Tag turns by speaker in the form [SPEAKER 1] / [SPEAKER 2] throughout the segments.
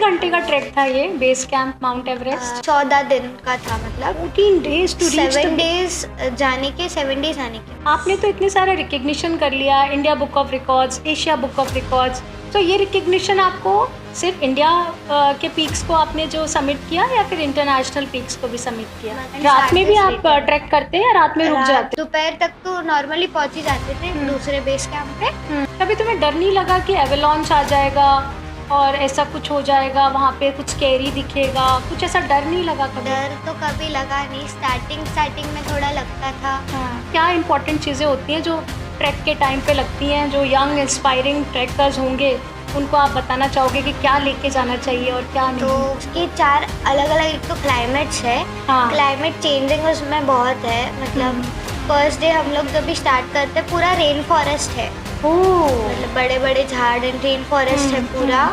[SPEAKER 1] घंटे का ट्रैक था ये बेस कैंप माउंट एवरेस्ट?
[SPEAKER 2] 14 दिन का था, मतलब
[SPEAKER 1] 14 days to reach
[SPEAKER 2] 7 days जाने के 7 days आने के।
[SPEAKER 1] आपने तो इतने सारे रिकग्निशन कर लिया, India Book of Records, Asia Book of records, तो ये रिकग्निशन आपको सिर्फ इंडिया के पीक्स को आपने जो सबमिट किया या फिर इंटरनेशनल पीक्स को भी सबमिट किया? रात में भी आप ट्रैक करते हैं या रात में रुक जाते?
[SPEAKER 2] दोपहर तक तो नॉर्मली पहुंच ही जाते थे दूसरे बेस कैंप पे।
[SPEAKER 1] कभी तुम्हें डर नहीं लगा कि एवलांच आ जाएगा और ऐसा कुछ हो जाएगा, वहाँ पे कुछ स्कैरी दिखेगा, कुछ ऐसा डर नहीं लगा कभी?
[SPEAKER 2] डर तो कभी लगा नहीं, स्टार्टिंग में थोड़ा लगता था।
[SPEAKER 1] क्या इंपॉर्टेंट चीज़ें होती हैं जो ट्रैक के टाइम पे लगती हैं, जो यंग इंस्पायरिंग ट्रैकर्स होंगे उनको आप बताना चाहोगे कि क्या लेके जाना चाहिए और क्या नहीं?
[SPEAKER 2] तो उसकी 4 अलग अलग, एक तो क्लाइमेट्स है। क्लाइमेट चेंजिंग उसमें बहुत है, मतलब फर्स्ट डे हम लोग जब भी स्टार्ट करते हैं पूरा रेन फॉरेस्ट है, मतलब बड़े बड़े झाड़ एंड रेन फॉरेस्ट है पूरा।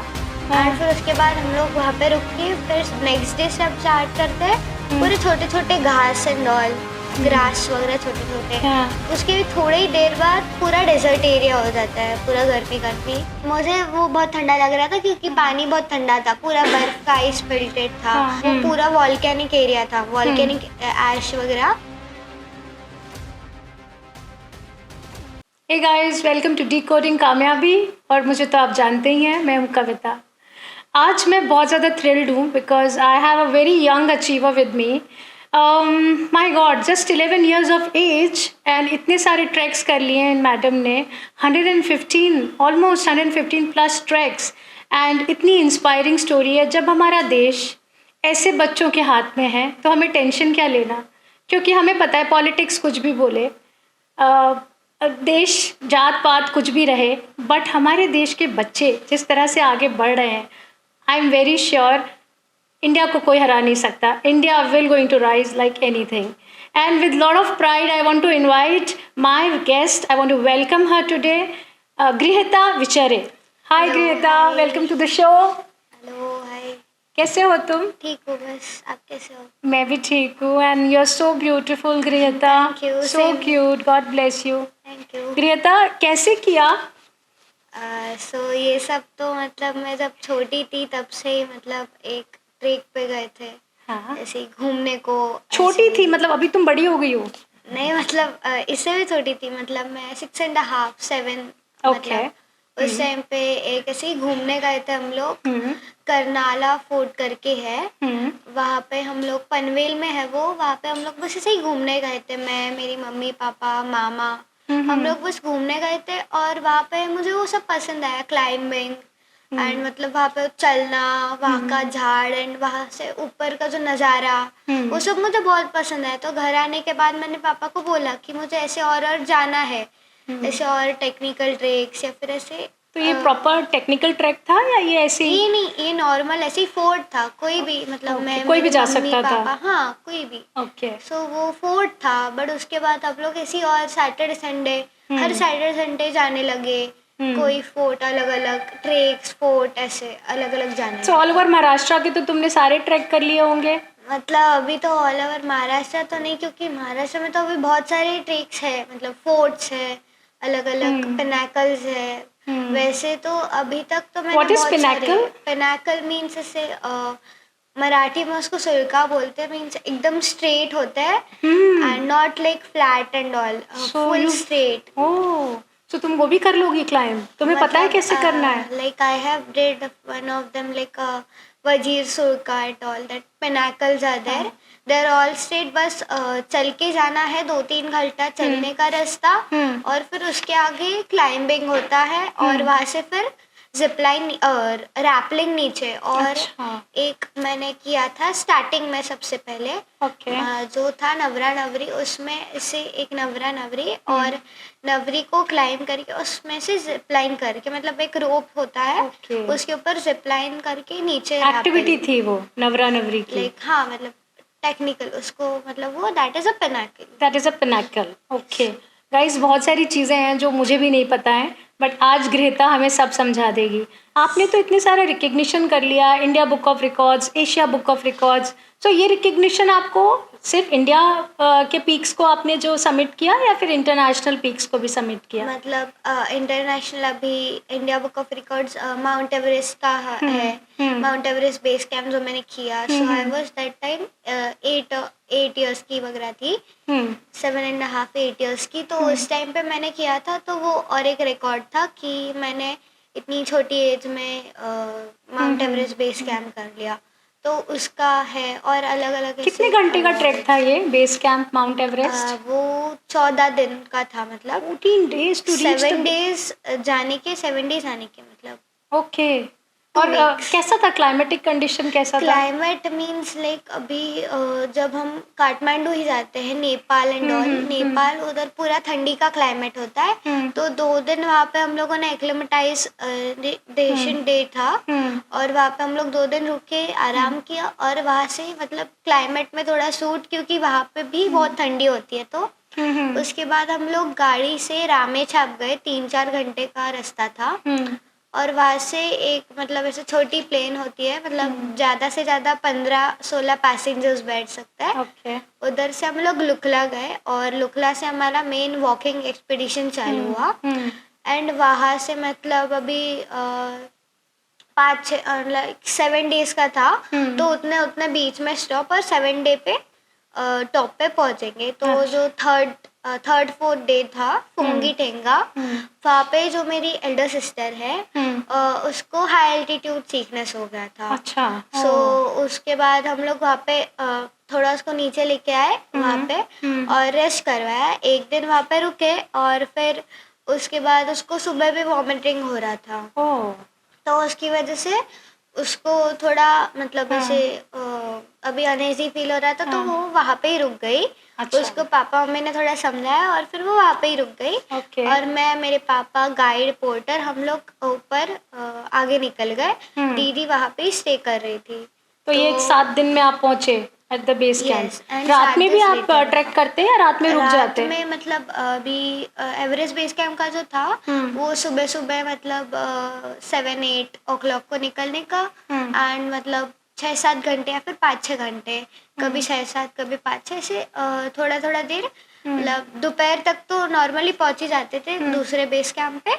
[SPEAKER 2] और फिर उसके बाद हम लोग वहाँ पे रुक के फिर नेक्स्ट डे से अब स्टार्ट करते हैं पूरे छोटे छोटे घास एंड ऑल, ग्रास वगैरह छोटे छोटे। उसके भी थोड़ी ही देर बाद पूरा डेजर्ट एरिया हो जाता है, पूरा गर्मी। मुझे वो बहुत ठंडा लग रहा था क्योंकि पानी बहुत ठंडा था, पूरा बर्फ का आइस मेल्टेड था, वो पूरा वॉल्केनिक एरिया था, वॉल्केनिक ऐश वगैरह।
[SPEAKER 1] Hey guys, welcome to decoding Kamyabi. और मुझे तो आप जानते ही हैं, मैं हूँ कविता। आज मैं बहुत ज़्यादा थ्रिल्ड हूँ because I have a very young achiever with me. My god, just 11 years of age and इतने सारे ट्रैक्स कर लिए हैं इन मैडम ने, 115 ऑलमोस्ट 115 प्लस ट्रैक्स। एंड इतनी इंस्पायरिंग स्टोरी है। जब हमारा देश ऐसे बच्चों के हाथ में है तो हमें टेंशन क्या लेना, क्योंकि हमें पता है पॉलिटिक्स कुछ भी बोले, देश जात पात कुछ भी रहे, बट हमारे देश के बच्चे जिस तरह से आगे बढ़ रहे हैं, I am very sure India को कोई हरा नहीं सकता। India will going to rise like anything. And with lot of pride I want to invite my guest, I want to welcome her today, Grihita Vichare. Hi Grihita, welcome to the show.
[SPEAKER 2] Hello, hi,
[SPEAKER 1] कैसे हो तुम?
[SPEAKER 2] ठीक हो, बस आप कैसे हो?
[SPEAKER 1] मैं भी ठीक हूँ। And you are so beautiful Grihita, so cute, God bless you.
[SPEAKER 2] Thank you.
[SPEAKER 1] Grihita, कैसे किया?
[SPEAKER 2] सो ये सब तो मतलब मैं जब छोटी थी तब से ही, मतलब एक ट्रेक पे गए थे।
[SPEAKER 1] हाँ,
[SPEAKER 2] ऐसे ही घूमने को।
[SPEAKER 1] छोटी थी मतलब अभी तुम बड़ी हो गई हो?
[SPEAKER 2] नहीं, मतलब इससे भी छोटी थी, मतलब मैं 6.5 7,
[SPEAKER 1] ओके।
[SPEAKER 2] उस टाइम पे एक ऐसे ही घूमने गए थे हम लोग। करनाला फोर्ट करके है, वहाँ पे हम लोग, पनवेल में है वो, वहाँ पे हम लोग बस ऐसे ही घूमने गए थे, मैं, मेरी मम्मी पापा मामा, हम लोग बस घूमने गए थे। और वहाँ पे मुझे वो सब पसंद आया, क्लाइंबिंग एंड मतलब वहाँ पे चलना, वहाँ का झाड़ एंड वहाँ से ऊपर का जो नज़ारा, वो सब मुझे बहुत पसंद आया। तो घर आने के बाद मैंने पापा को बोला कि मुझे ऐसे और जाना है, ऐसे और टेक्निकल ट्रैक्स या फिर ऐसे।
[SPEAKER 1] तो ये प्रॉपर टेक्निकल ट्रैक था या ये ऐसे ही?
[SPEAKER 2] नहीं, ये नॉर्मल ऐसे ही फोर्ट था, कोई भी, मतलब मैं,
[SPEAKER 1] कोई भी जा
[SPEAKER 2] मम्मी,
[SPEAKER 1] सकता था?
[SPEAKER 2] पापा, हाँ कोई भी।
[SPEAKER 1] ओके।
[SPEAKER 2] सो वो फोर्ट था, बट उसके बाद आप लोग ऐसे ही और सैटरडे संडे, हर सैटरडे संडे जाने लगे, कोई फोर्ट अलग अलग, ट्रैक्स फोर्ट ऐसे अलग अलग जाने।
[SPEAKER 1] सो ऑल ओवर महाराष्ट्र के तो तुमने सारे ट्रैक कर लिए होंगे?
[SPEAKER 2] मतलब अभी तो ऑल ओवर महाराष्ट्र तो नहीं, क्योंकि महाराष्ट्र में तो अभी बहुत सारे ट्रैक्स है, मतलब फोर्ट्स है, अलग अलग पिनाकल्स है। वैसे तो अभी तक तो मैंने बहुत सारे। पिनाकल मीन्स ऐसे मराठी में उसको सुरका बोलते हैं, मीन्स एकदम स्ट्रेट होता है and not like flat and all, full straight.
[SPEAKER 1] Oh, तो तुम वो भी कर लोगी क्लाइंब? तुम्हें पता है कैसे करना है?
[SPEAKER 2] Like I have did one of them, like Wazir Surka at all that pinnacles are there, there all straight. बस चल के जाना है, 2-3 घंटा चलने का रास्ता, और फिर उसके आगे क्लाइंबिंग होता है, और वहाँ से फिर जिपलाइन और रैपलिंग नीचे। और एक मैंने किया था स्टार्टिंग में सबसे पहले, जो था नवरा नवरी, उसमें से एक नवरा नवरी और नवरी को क्लाइंब करके उसमें से जिपलाइन करके, मतलब एक रोप होता है, उसके ऊपर जिपलाइन करके नीचे।
[SPEAKER 1] एक्टिविटी थी वो नवरा नवरी की?
[SPEAKER 2] लाइक हाँ, मतलब टेक्निकल उसको, मतलब वो that is a Pinnacle.
[SPEAKER 1] That is a Pinnacle. Okay guys, बहुत सारी चीज़ें हैं जो मुझे भी नहीं पता है, बट आज ग्रेता हमें सब समझा देगी। आपने तो इतने सारे रिकग्निशन कर लिया, India Book of Records, Asia Book of Records. So ये रिकग्निशन आपको सिर्फ इंडिया के पीक्स को आपने जो सबमिट किया या फिर इंटरनेशनल पीक्स को भी सबमिट किया?
[SPEAKER 2] मतलब इंटरनेशनल अभी India Book of Records Mount Everest का है, माउंट एवरेस्ट बेस कैंप जो मैंने किया। So I was that time 8 years की वगैरह थी, 7.5 8 इयर्स की। तो उस टाइम पे मैंने किया था, तो वो और एक रिकॉर्ड था कि मैंने इतनी छोटी एज में माउंट एवरेस्ट बेस कैंप कर लिया, तो उसका है। और अलग अलग
[SPEAKER 1] कितने घंटे का ट्रैक था ये बेस कैंप माउंट एवरेस्ट?
[SPEAKER 2] वो 14 दिन का था, मतलब
[SPEAKER 1] 14 days to reach
[SPEAKER 2] 7 days जाने के, 7 days आने के, मतलब।
[SPEAKER 1] ओके। और कैसा था क्लाइमेटिक कंडीशन, कैसा था?
[SPEAKER 2] क्लाइमेट मीन्स लाइक अभी जब हम काठमांडू ही जाते हैं, नेपाल एंड ऑल, नेपाल उधर पूरा ठंडी का क्लाइमेट होता है। तो 2 दिन वहाँ पे हम लोगों ने एक्लिमेटाइजेशन डे था, और वहाँ पे हम लोग 2 दिन रुक के आराम किया, और वहाँ से मतलब क्लाइमेट में थोड़ा सूट, क्योंकि वहाँ पे भी बहुत ठंडी होती है। तो उसके बाद हम लोग गाड़ी से रामेछाप गए, 3-4 घंटे का रास्ता था। और वहाँ से एक मतलब ऐसे छोटी प्लेन होती है, मतलब ज़्यादा से ज़्यादा 15-16 पैसेंजर्स बैठ सकता है।
[SPEAKER 1] ओके।
[SPEAKER 2] उधर से हम लोग लुकला गए, और लुकला से हमारा मेन वॉकिंग एक्सपीडिशन चालू हुआ। एंड वहाँ से मतलब अभी 7 डेज का था, तो उतने बीच में स्टॉप, और 7 डे पे टॉप पे पहुँचेंगे। तो जो थर्ड 4th डे था फुंगी टेंगा, वहाँ पे जो मेरी एल्डर सिस्टर है उसको हाई एल्टीट्यूड सीकनेस हो गया था।
[SPEAKER 1] अच्छा।
[SPEAKER 2] सो उसके बाद हम लोग वहाँ पे थोड़ा उसको नीचे लेके आए वहाँ पे, और रेस्ट करवाया। 1 दिन वहाँ पे रुके, और फिर उसके बाद उसको सुबह भी वॉमिटिंग हो रहा था। तो उसकी वजह से उसको थोड़ा मतलब ऐसे अभी अनईजी फील हो रहा था, तो वो वहाँ पे ही रुक गई।
[SPEAKER 1] अच्छा।
[SPEAKER 2] उसको पापा मम्मी ने थोड़ा समझाया, और फिर वो वहाँ पे ही रुक गई।
[SPEAKER 1] ओके।
[SPEAKER 2] और मैं, मेरे पापा, गाइड, पोर्टर, हम लोग ऊपर आगे निकल गए। दीदी वहाँ पे ही स्टे कर रही थी।
[SPEAKER 1] तो ये 7 दिन में आप पहुँचे at the base camp.
[SPEAKER 2] and
[SPEAKER 1] रात में भी
[SPEAKER 2] सात
[SPEAKER 1] आप
[SPEAKER 2] days
[SPEAKER 1] ट्रैक करते हैं या रात में रुक जाते
[SPEAKER 2] रात
[SPEAKER 1] हैं?
[SPEAKER 2] में मतलब अभी एवरेस्ट बेस कैंप का जो था वो सुबह सुबह मतलब 7-8 o'clock को निकलने का, एंड मतलब 6-7 घंटे या फिर 5-6 घंटे, कभी 6-7 कभी 5-6 से थोड़ा थोड़ा देर, मतलब दोपहर तक तो नॉर्मली पहुंच ही जाते थे दूसरे बेस कैंप पे।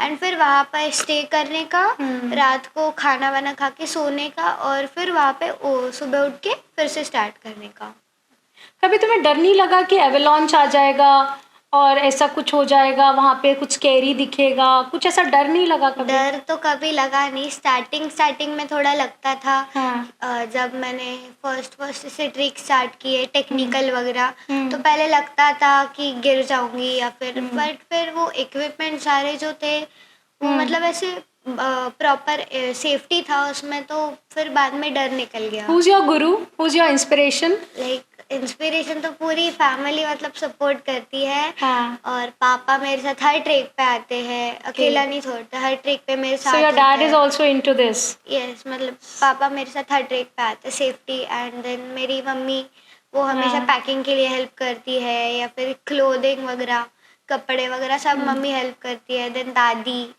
[SPEAKER 2] एंड फिर वहाँ पर स्टे करने का, रात को खाना वाना खा के सोने का, और फिर वहाँ पे सुबह उठ के फिर से स्टार्ट करने का।
[SPEAKER 1] कभी तुम्हें डर नहीं लगा कि एवलांच आ जाएगा और ऐसा कुछ हो जाएगा, वहाँ पे कुछ स्कैरी दिखेगा, कुछ ऐसा डर नहीं लगा कभी?
[SPEAKER 2] डर तो कभी लगा नहीं, स्टार्टिंग में थोड़ा लगता था। जब मैंने फर्स्ट से ट्रिक स्टार्ट किए टेक्निकल वगैरह, तो पहले लगता था कि गिर जाऊंगी या फिर, बट फिर वो इक्विपमेंट सारे जो थे वो मतलब ऐसे प्रॉपर सेफ्टी था उसमें, तो फिर बाद में डर निकल गया।
[SPEAKER 1] Who's your guru? Who's your inspiration?
[SPEAKER 2] Like inspiration तो पूरी फैमिली मतलब सपोर्ट करती है।
[SPEAKER 1] हाँ।
[SPEAKER 2] और पापा मेरे साथ हर ट्रेक पे आते हैं, अकेला नहीं छोड़ते, हर ट्रेक पे मेरे साथ।
[SPEAKER 1] So your dad is also into this?
[SPEAKER 2] Yes, मतलब पापा मेरे साथ हर ट्रेक पे आते हैं, सेफ्टी। एंड देन मेरी मम्मी वो हमेशा पैकिंग के लिए हेल्प करती है, या फिर क्लोथिंग वगैरह, कपड़े वगैरह सब मम्मी हेल्प करती है। देन दादी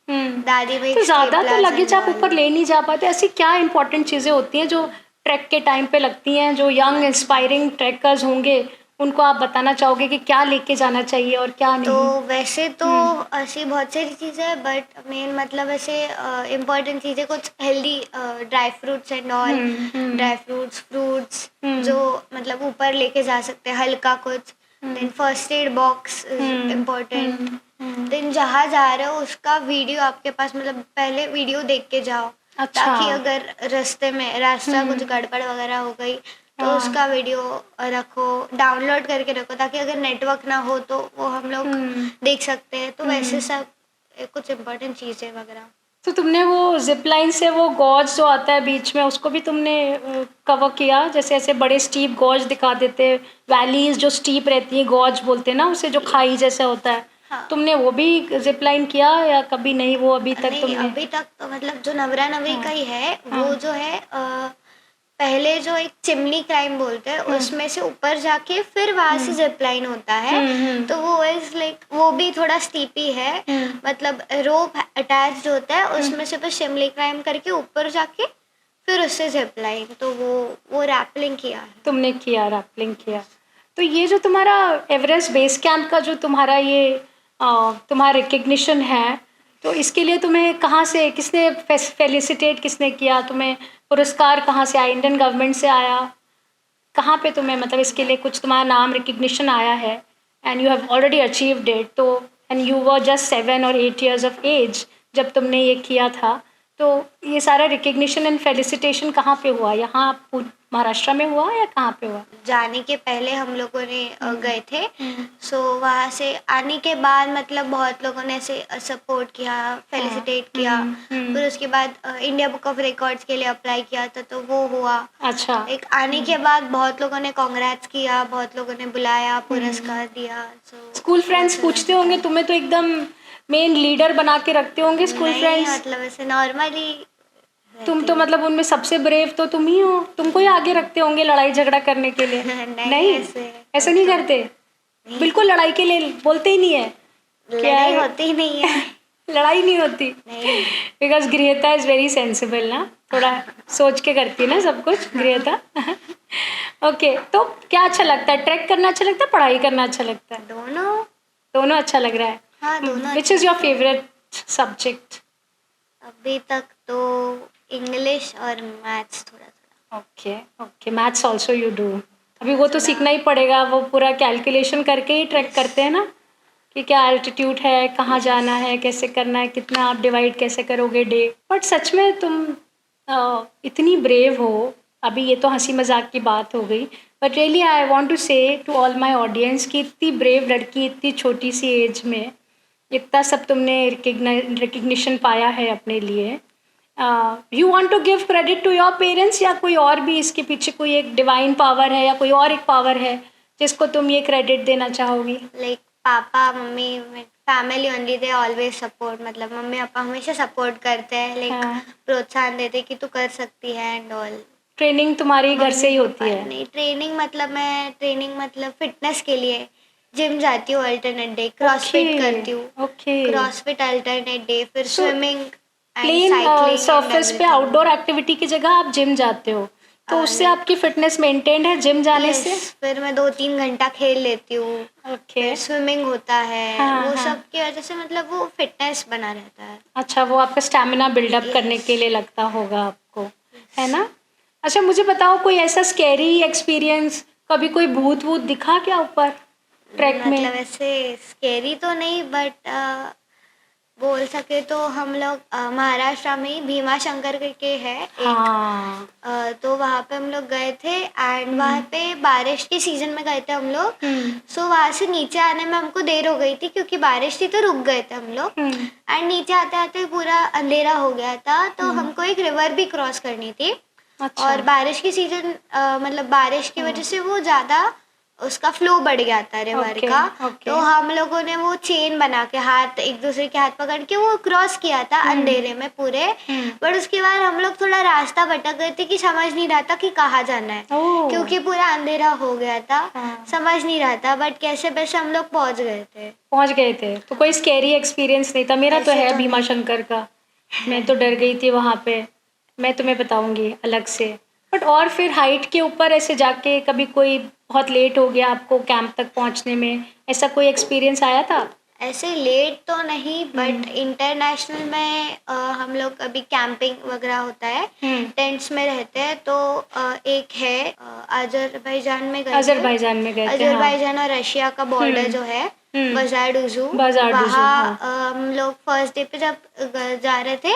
[SPEAKER 2] में
[SPEAKER 1] तो ज़्यादा तो लगेज आप ऊपर ले नहीं जा पाते, ऐसी क्या इंपॉर्टेंट चीज़ें होती हैं जो ट्रैक के टाइम पे लगती हैं, जो यंग इंस्पायरिंग ट्रैकर्स होंगे उनको आप बताना चाहोगे कि क्या लेके जाना चाहिए और क्या नहीं?
[SPEAKER 2] तो वैसे तो ऐसी बहुत सारी चीज़ें हैं, बट मेन मतलब ऐसे इम्पोर्टेंट चीज़ें कुछ healthy dry fruits and all, dry fruits जो मतलब ऊपर लेके जा सकते हैं, हल्का कुछ। Then first aid box is important. Then जहाँ जा रहे हो उसका वीडियो आपके पास, मतलब पहले वीडियो देख के जाओ।
[SPEAKER 1] अच्छा।
[SPEAKER 2] ताकि अगर रास्ता कुछ गड़बड़ वगैरह हो गई तो उसका वीडियो रखो, डाउनलोड करके रखो, ताकि अगर नेटवर्क ना हो तो वो हम लोग देख सकते हैं। तो वैसे सब कुछ इम्पोर्टेंट चीज़ें वगैरह।
[SPEAKER 1] तो तुमने वो जिप लाइन से वो गॉज जो आता है बीच में, उसको भी तुमने कवर किया? जैसे ऐसे बड़े स्टीप गॉज दिखा देते, वैलीज जो स्टीप रहती है, गॉज बोलते हैं ना उसे, जो खाई जैसा होता है। हाँ। तुमने वो भी जिप लाइन किया या कभी नहीं? वो अभी तक
[SPEAKER 2] नहीं, अभी तक तो मतलब जो नवरा नवरी का ही है। वो जो है पहले जो एक चिमनी क्लाइंब बोलते हैं उसमें से ऊपर जाके फिर वहां से जिप लाइन होता है। तो वो इज लाइक वो भी थोड़ा स्टीपी है, मतलब रोप अटैच्ड होता है उसमें से बस चिमनी क्लाइंब करके ऊपर जाके फिर उससे जिप लाइन। तो वो रैपलिंग किया है।
[SPEAKER 1] तुमने किया, रैपलिंग किया। तो ये जो तुम्हारा एवरेस्ट बेस कैंप का जो तुम्हारा ये तुम्हारा रिकग्निशन है, तो इसके लिए तुम्हें कहाँ से, किसने फेलिसिटेट किसने किया, तुम्हें पुरस्कार कहाँ से आया? इंडियन गवर्नमेंट से आया? कहाँ पे तुम्हें मतलब इसके लिए कुछ तुम्हारा नाम रिकग्निशन आया है? And you have already achieved it, तो एंड यू वर जस्ट 7 और 8 years ऑफ एज जब तुमने ये किया था। तो ये सारा रिकग्निशन एंड फेलिसिटेशन कहाँ पे हुआ? यहाँ महाराष्ट्र में हुआ या कहाँ पे हुआ?
[SPEAKER 2] जाने के पहले हम लोगों ने गए थे। सो वहाँ से आने के बाद मतलब बहुत लोगों ने ऐसे सपोर्ट किया, फेलिसिटेट किया। फिर उसके बाद इंडिया बुक ऑफ रिकॉर्ड्स के लिए अप्लाई किया था तो वो हुआ।
[SPEAKER 1] अच्छा।
[SPEAKER 2] एक आने के बाद बहुत लोगों ने कांग्रेट्स किया, बहुत लोगों ने बुलाया, पुरस्कार दिया।
[SPEAKER 1] स्कूल फ्रेंड्स पूछते होंगे तुम्हें, तो एकदम मेन लीडर बना के रखते होंगे स्कूल फ्रेंड्स?
[SPEAKER 2] मतलब ऐसे नॉर्मली
[SPEAKER 1] तुम तो मतलब उनमें सबसे ब्रेव तो तुम ही हो, तुमको ही आगे रखते होंगे लड़ाई झगड़ा करने के लिए। नहीं ऐसे नहीं करते? बिल्कुल लड़ाई के लिए बोलते ही नहीं है?
[SPEAKER 2] लड़ाई होती ही नहीं है।
[SPEAKER 1] लड़ाई नहीं होती बिकॉज गृहता इज वेरी सेंसिबल ना, थोड़ा सोच के करती है ना सब कुछ गृहता। ओके, तो क्या अच्छा लगता है? ट्रैक करना अच्छा लगता है, पढ़ाई करना अच्छा लगता है? दोनों अच्छा लग रहा है।
[SPEAKER 2] हाँ, दोनों।
[SPEAKER 1] Which is your favourite subject?
[SPEAKER 2] अभी तक तो इंग्लिश और मैथ्स थोड़ा।
[SPEAKER 1] Okay, maths also you do? अभी वो तो सीखना ही पड़ेगा, वो पूरा कैलकुलेशन करके ही ट्रैक करते हैं ना, कि क्या एल्टीट्यूड है, कहाँ जाना है, कैसे करना है, कितना आप डिवाइड कैसे करोगे डे। बट सच में तुम इतनी ब्रेव हो। अभी ये तो हंसी मजाक की बात हो गई, but really I want to say to all my audience कि इतनी ब्रेव लड़की इतनी छोटी सी एज में इतना सब तुमने रिकग्निशन पाया है अपने लिए। You want to give credit to your parents, या कोई और भी इसके पीछे कोई एक डिवाइन पावर है या कोई और एक पावर है जिसको तुम ये क्रेडिट देना चाहोगी?
[SPEAKER 2] Like papa mummy, family only, they always support. मतलब मम्मी पापा हमेशा सपोर्ट करते हैं, लाइक प्रोत्साहन देते कि तू कर सकती है एंड ऑल।
[SPEAKER 1] ट्रेनिंग तुम्हारी घर से ही होती है?
[SPEAKER 2] नहीं, ट्रेनिंग मतलब फिटनेस के लिए जिम जाती हूँ अल्टरनेट डे, क्रॉसफिट करती हूँ। क्रॉसफिट अल्टरनेट डे, फिर स्विमिंग,
[SPEAKER 1] प्लेन सरफेस पे आउटडोर एक्टिविटी की जगह आप जिम जाते हो, तो उससे आपकी फिटनेस मेंटेन है जिम जाने से?
[SPEAKER 2] फिर मैं 2-3 घंटा खेल लेती हूँ। स्विमिंग होता है। वो सब की वजह से मतलब वो फिटनेस बना रहता है।
[SPEAKER 1] अच्छा, वो आपका स्टैमिना बिल्डअप करने के लिए लगता होगा आपको, है ना? अच्छा, मुझे बताओ कोई ऐसा स्कैरी एक्सपीरियंस, कभी कोई भूत वूत दिखा क्या ऊपर ट्रैक में?
[SPEAKER 2] मतलब ऐसे स्कैरी तो नहीं, बट बोल सके तो हम लोग महाराष्ट्र में ही भीमा शंकर करके है एक, तो वहाँ पे हम लोग गए थे एंड वहाँ पे बारिश के सीजन में गए थे हम लोग। सो वहाँ से नीचे आने में हमको देर हो गई थी क्योंकि बारिश थी, तो रुक गए थे हम लोग। एंड नीचे आते आते पूरा अंधेरा हो गया था, तो हमको एक रिवर भी क्रॉस करनी थी। अच्छा। और बारिश की सीजन मतलब बारिश की वजह से वो ज़्यादा उसका फ्लो बढ़ गया था रिवर का। तो हम लोगों ने वो चेन बना के हाथ एक दूसरे के हाथ पकड़ के वो क्रॉस किया था अंधेरे में पूरे। बट उसके बाद हम लोग थोड़ा रास्ता भटक गए थे कि समझ नहीं रहा था कि कहाँ जाना है, क्योंकि पूरा अंधेरा हो गया था। समझ नहीं रहा था, बट कैसे वैसे हम लोग पहुँच गए थे। तो कोई स्कैरी एक्सपीरियंस नहीं था? मेरा तो है भीमा शंकर का, मैं तो डर गई थी वहाँ पे, मैं तुम्हें बताऊंगी अलग से। बट और फिर हाइट के ऊपर ऐसे जाके कभी कोई बहुत लेट हो गया आपको कैंप तक पहुंचने में, ऐसा कोई एक्सपीरियंस आया था? ऐसे लेट तो नहीं, बट इंटरनेशनल में हम लोग अभी कैंपिंग वगैरह होता है, टेंट्स में रहते हैं। तो एक है अजरबैजान में गए थे। अजरबैजान और रशिया का बॉर्डर जो है बजारडुजू, वहाँ हम लोग फर्स्ट डे पे जब जा रहे थे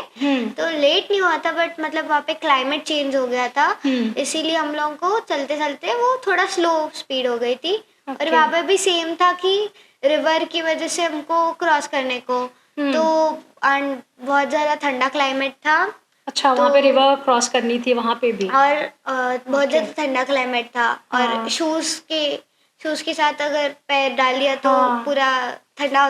[SPEAKER 2] तो लेट नहीं हुआ था, बट मतलब वहाँ पे क्लाइमेट चेंज हो गया था, इसीलिए हम लोगों को चलते चलते वो थोड़ा स्लो स्पीड हो गई थी। और वहाँ पे भी सेम था कि रिवर की वजह से हमको क्रॉस करने को, तो बहुत ज़्यादा ठंडा क्लाइमेट था।
[SPEAKER 1] अच्छा, वहाँ पे रिवर क्रॉस करनी थी वहाँ पे भी?
[SPEAKER 2] और बहुत ज़्यादा ठंडा क्लाइमेट था, और शूज़ के साथ अगर पैर डाल लिया तो पूरा ठंडा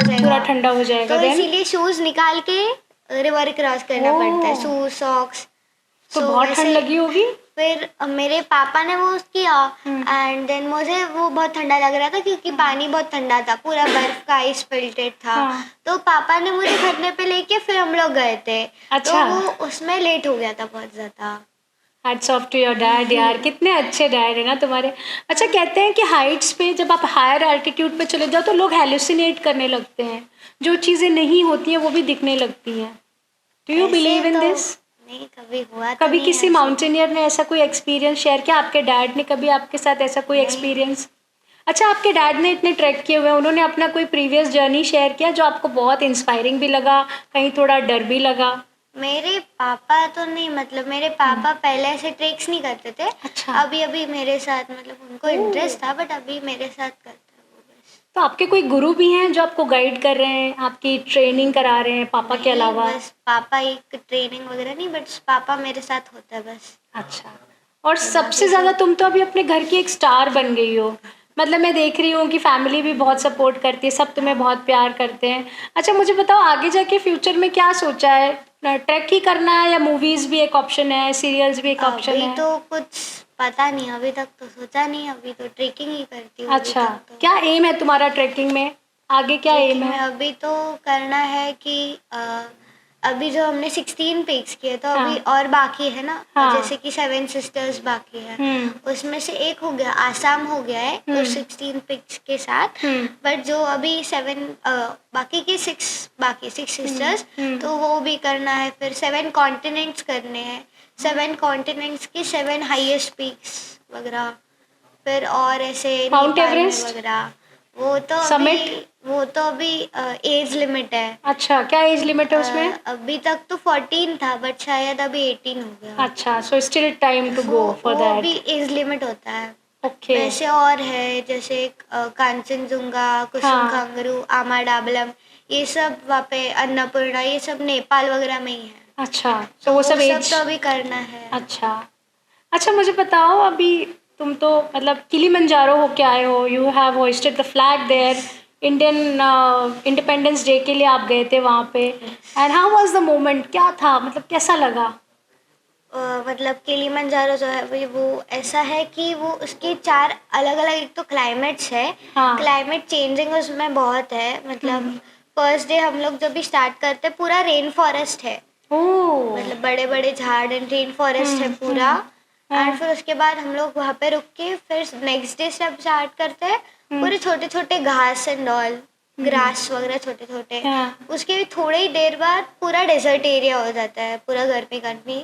[SPEAKER 2] हो जाएगा। तो इसीलिए शूज़ निकाल के रिवर क्रॉस करना पड़ता है, शूज़ सॉक्स।
[SPEAKER 1] तो बहुत ठंड लगी होगी?
[SPEAKER 2] फिर मेरे पापा ने वो किया एंड देन मुझे वो बहुत ठंडा लग रहा था क्योंकि पानी बहुत ठंडा था, पूरा बर्फ का आइस फिल्टेड था। तो पापा ने मुझे खतरे पे लेके फिर हम लोग गए थे।
[SPEAKER 1] अच्छा।
[SPEAKER 2] तो वो उसमें लेट हो गया था बहुत ज़्यादा।
[SPEAKER 1] Hats off to your dad यार, कितने अच्छे डैड है ना तुम्हारे। अच्छा, कहते हैं कि हाइट्स पे जब आप हायर एल्टीट्यूड पे चले जाओ तो लोग हेलुसिनेट करने लगते हैं, जो चीज़ें नहीं होती हैं वो भी दिखने लगती हैं। Do you believe in this?
[SPEAKER 2] नहीं, कभी हुआ तो
[SPEAKER 1] कभी
[SPEAKER 2] नहीं
[SPEAKER 1] किसी
[SPEAKER 2] ऐसे।
[SPEAKER 1] माउंटेनियर ने ऐसा कोई एक्सपीरियंस शेयर किया? आपके डैड ने कभी आपके साथ ऐसा कोई एक्सपीरियंस? अच्छा, आपके डैड ने इतने ट्रैक किए हुए हैं, उन्होंने अपना कोई प्रीवियस जर्नी शेयर किया जो आपको बहुत इंस्पायरिंग भी लगा, कहीं थोड़ा डर भी लगा?
[SPEAKER 2] मेरे पापा तो नहीं, मतलब मेरे पापा पहले ऐसे ट्रेक्स नहीं करते थे।
[SPEAKER 1] अच्छा।
[SPEAKER 2] अभी अभी मेरे साथ, मतलब उनको इंटरेस्ट था बट अभी मेरे साथ करते हैं वो बस।
[SPEAKER 1] तो आपके कोई गुरु भी हैं जो आपको गाइड कर रहे हैं, आपकी ट्रेनिंग करा रहे हैं पापा के
[SPEAKER 2] नहीं,
[SPEAKER 1] अलावा?
[SPEAKER 2] बस पापा एक ट्रेनिंग वगैरह नहीं, बट पापा मेरे साथ होता है बस।
[SPEAKER 1] अच्छा। और सबसे ज़्यादा तुम तो अभी अपने घर की एक स्टार बन गई हो। मतलब मैं देख रही हूँ कि फैमिली भी बहुत सपोर्ट करती है, सब तुम्हें बहुत प्यार करते हैं। अच्छा, मुझे बताओ आगे जाके फ्यूचर में क्या सोचा है? ट्रैक ही करना है या मूवीज़ भी एक ऑप्शन है, सीरियल्स भी एक ऑप्शन
[SPEAKER 2] अभी
[SPEAKER 1] है?
[SPEAKER 2] तो कुछ पता नहीं, अभी तक तो सोचा नहीं, अभी तो ट्रेकिंग ही करती हूँ।
[SPEAKER 1] अच्छा,
[SPEAKER 2] अभी तक तो
[SPEAKER 1] क्या एम है तुम्हारा ट्रैकिंग में? आगे क्या एम
[SPEAKER 2] ट्रेकिंग में
[SPEAKER 1] है?
[SPEAKER 2] अभी तो करना है कि अभी जो हमने 16 पिक्स किए तो अभी
[SPEAKER 1] हाँ।
[SPEAKER 2] और बाकी है ना।
[SPEAKER 1] हाँ।
[SPEAKER 2] जैसे कि 7 सिस्टर्स बाकी है, उसमें से एक हो गया, आसाम हो गया है उस 16 पिक्स के साथ। बट जो अभी 7 बाकी के 6 सिस्टर्स, तो वो भी करना है। फिर 7 कॉन्टिनेंट्स करने हैं, 7 कॉन्टिनेंट्स की 7 हाईएस्ट पिक्स वगैरह। फिर और ऐसे
[SPEAKER 1] माउंट
[SPEAKER 2] नेपाल में
[SPEAKER 1] एवरेस्ट?
[SPEAKER 2] वगैरह। वो तो
[SPEAKER 1] समिट?
[SPEAKER 2] अभी वो तो अभी एज लिमिट है।
[SPEAKER 1] अच्छा, क्या एज लिमिट है उसमें?
[SPEAKER 2] अभी तक तो 14 था बट शायद अभी 18 हो गया।
[SPEAKER 1] अच्छा, so still time to go for
[SPEAKER 2] वो अभी
[SPEAKER 1] दैट।
[SPEAKER 2] एज लिमिट होता है।
[SPEAKER 1] ओके।
[SPEAKER 2] वैसे और है जैसे कांचनजुंगा, कुसुमखांगरू, आमाडाबलम, ये सब वहाँ पे अन्नपूर्णा, ये सब नेपाल वगैरह में ही है।
[SPEAKER 1] अच्छा, तो वो सब एज।
[SPEAKER 2] तो अभी करना है।
[SPEAKER 1] अच्छा। अच्छा, मुझे बताओ अभी तुम तो मतलब किलिमंजारो होके आए हो, you have hoisted the flag there, Indian Independence Day के लिए आप गए थे वहाँ पे, and how was the moment? क्या था, मतलब कैसा लगा?
[SPEAKER 2] मतलब किलिमंजारो जो है वो ऐसा है कि वो उसके 4 अलग अलग, एक तो क्लाइमेट्स है।
[SPEAKER 1] हाँ।
[SPEAKER 2] क्लाइमेट चेंजिंग उसमें बहुत है। मतलब फर्स्ट डे हम लोग जब भी स्टार्ट करते हैं पूरा रेन फॉरेस्ट है।
[SPEAKER 1] ओह।
[SPEAKER 2] मतलब बड़े बड़े झाड़ एंड रेन फॉरेस्ट है पूरा। एंड फिर उसके बाद हम लोग वहाँ पे रुक के फिर नेक्स्ट डे से स्टार्ट करते हैं, पूरे छोटे छोटे घास एंड ऑल, ग्रास वगैरह छोटे छोटे। उसके थोड़े ही देर बाद पूरा डेजर्ट एरिया हो जाता है, पूरा गर्मी गर्मी।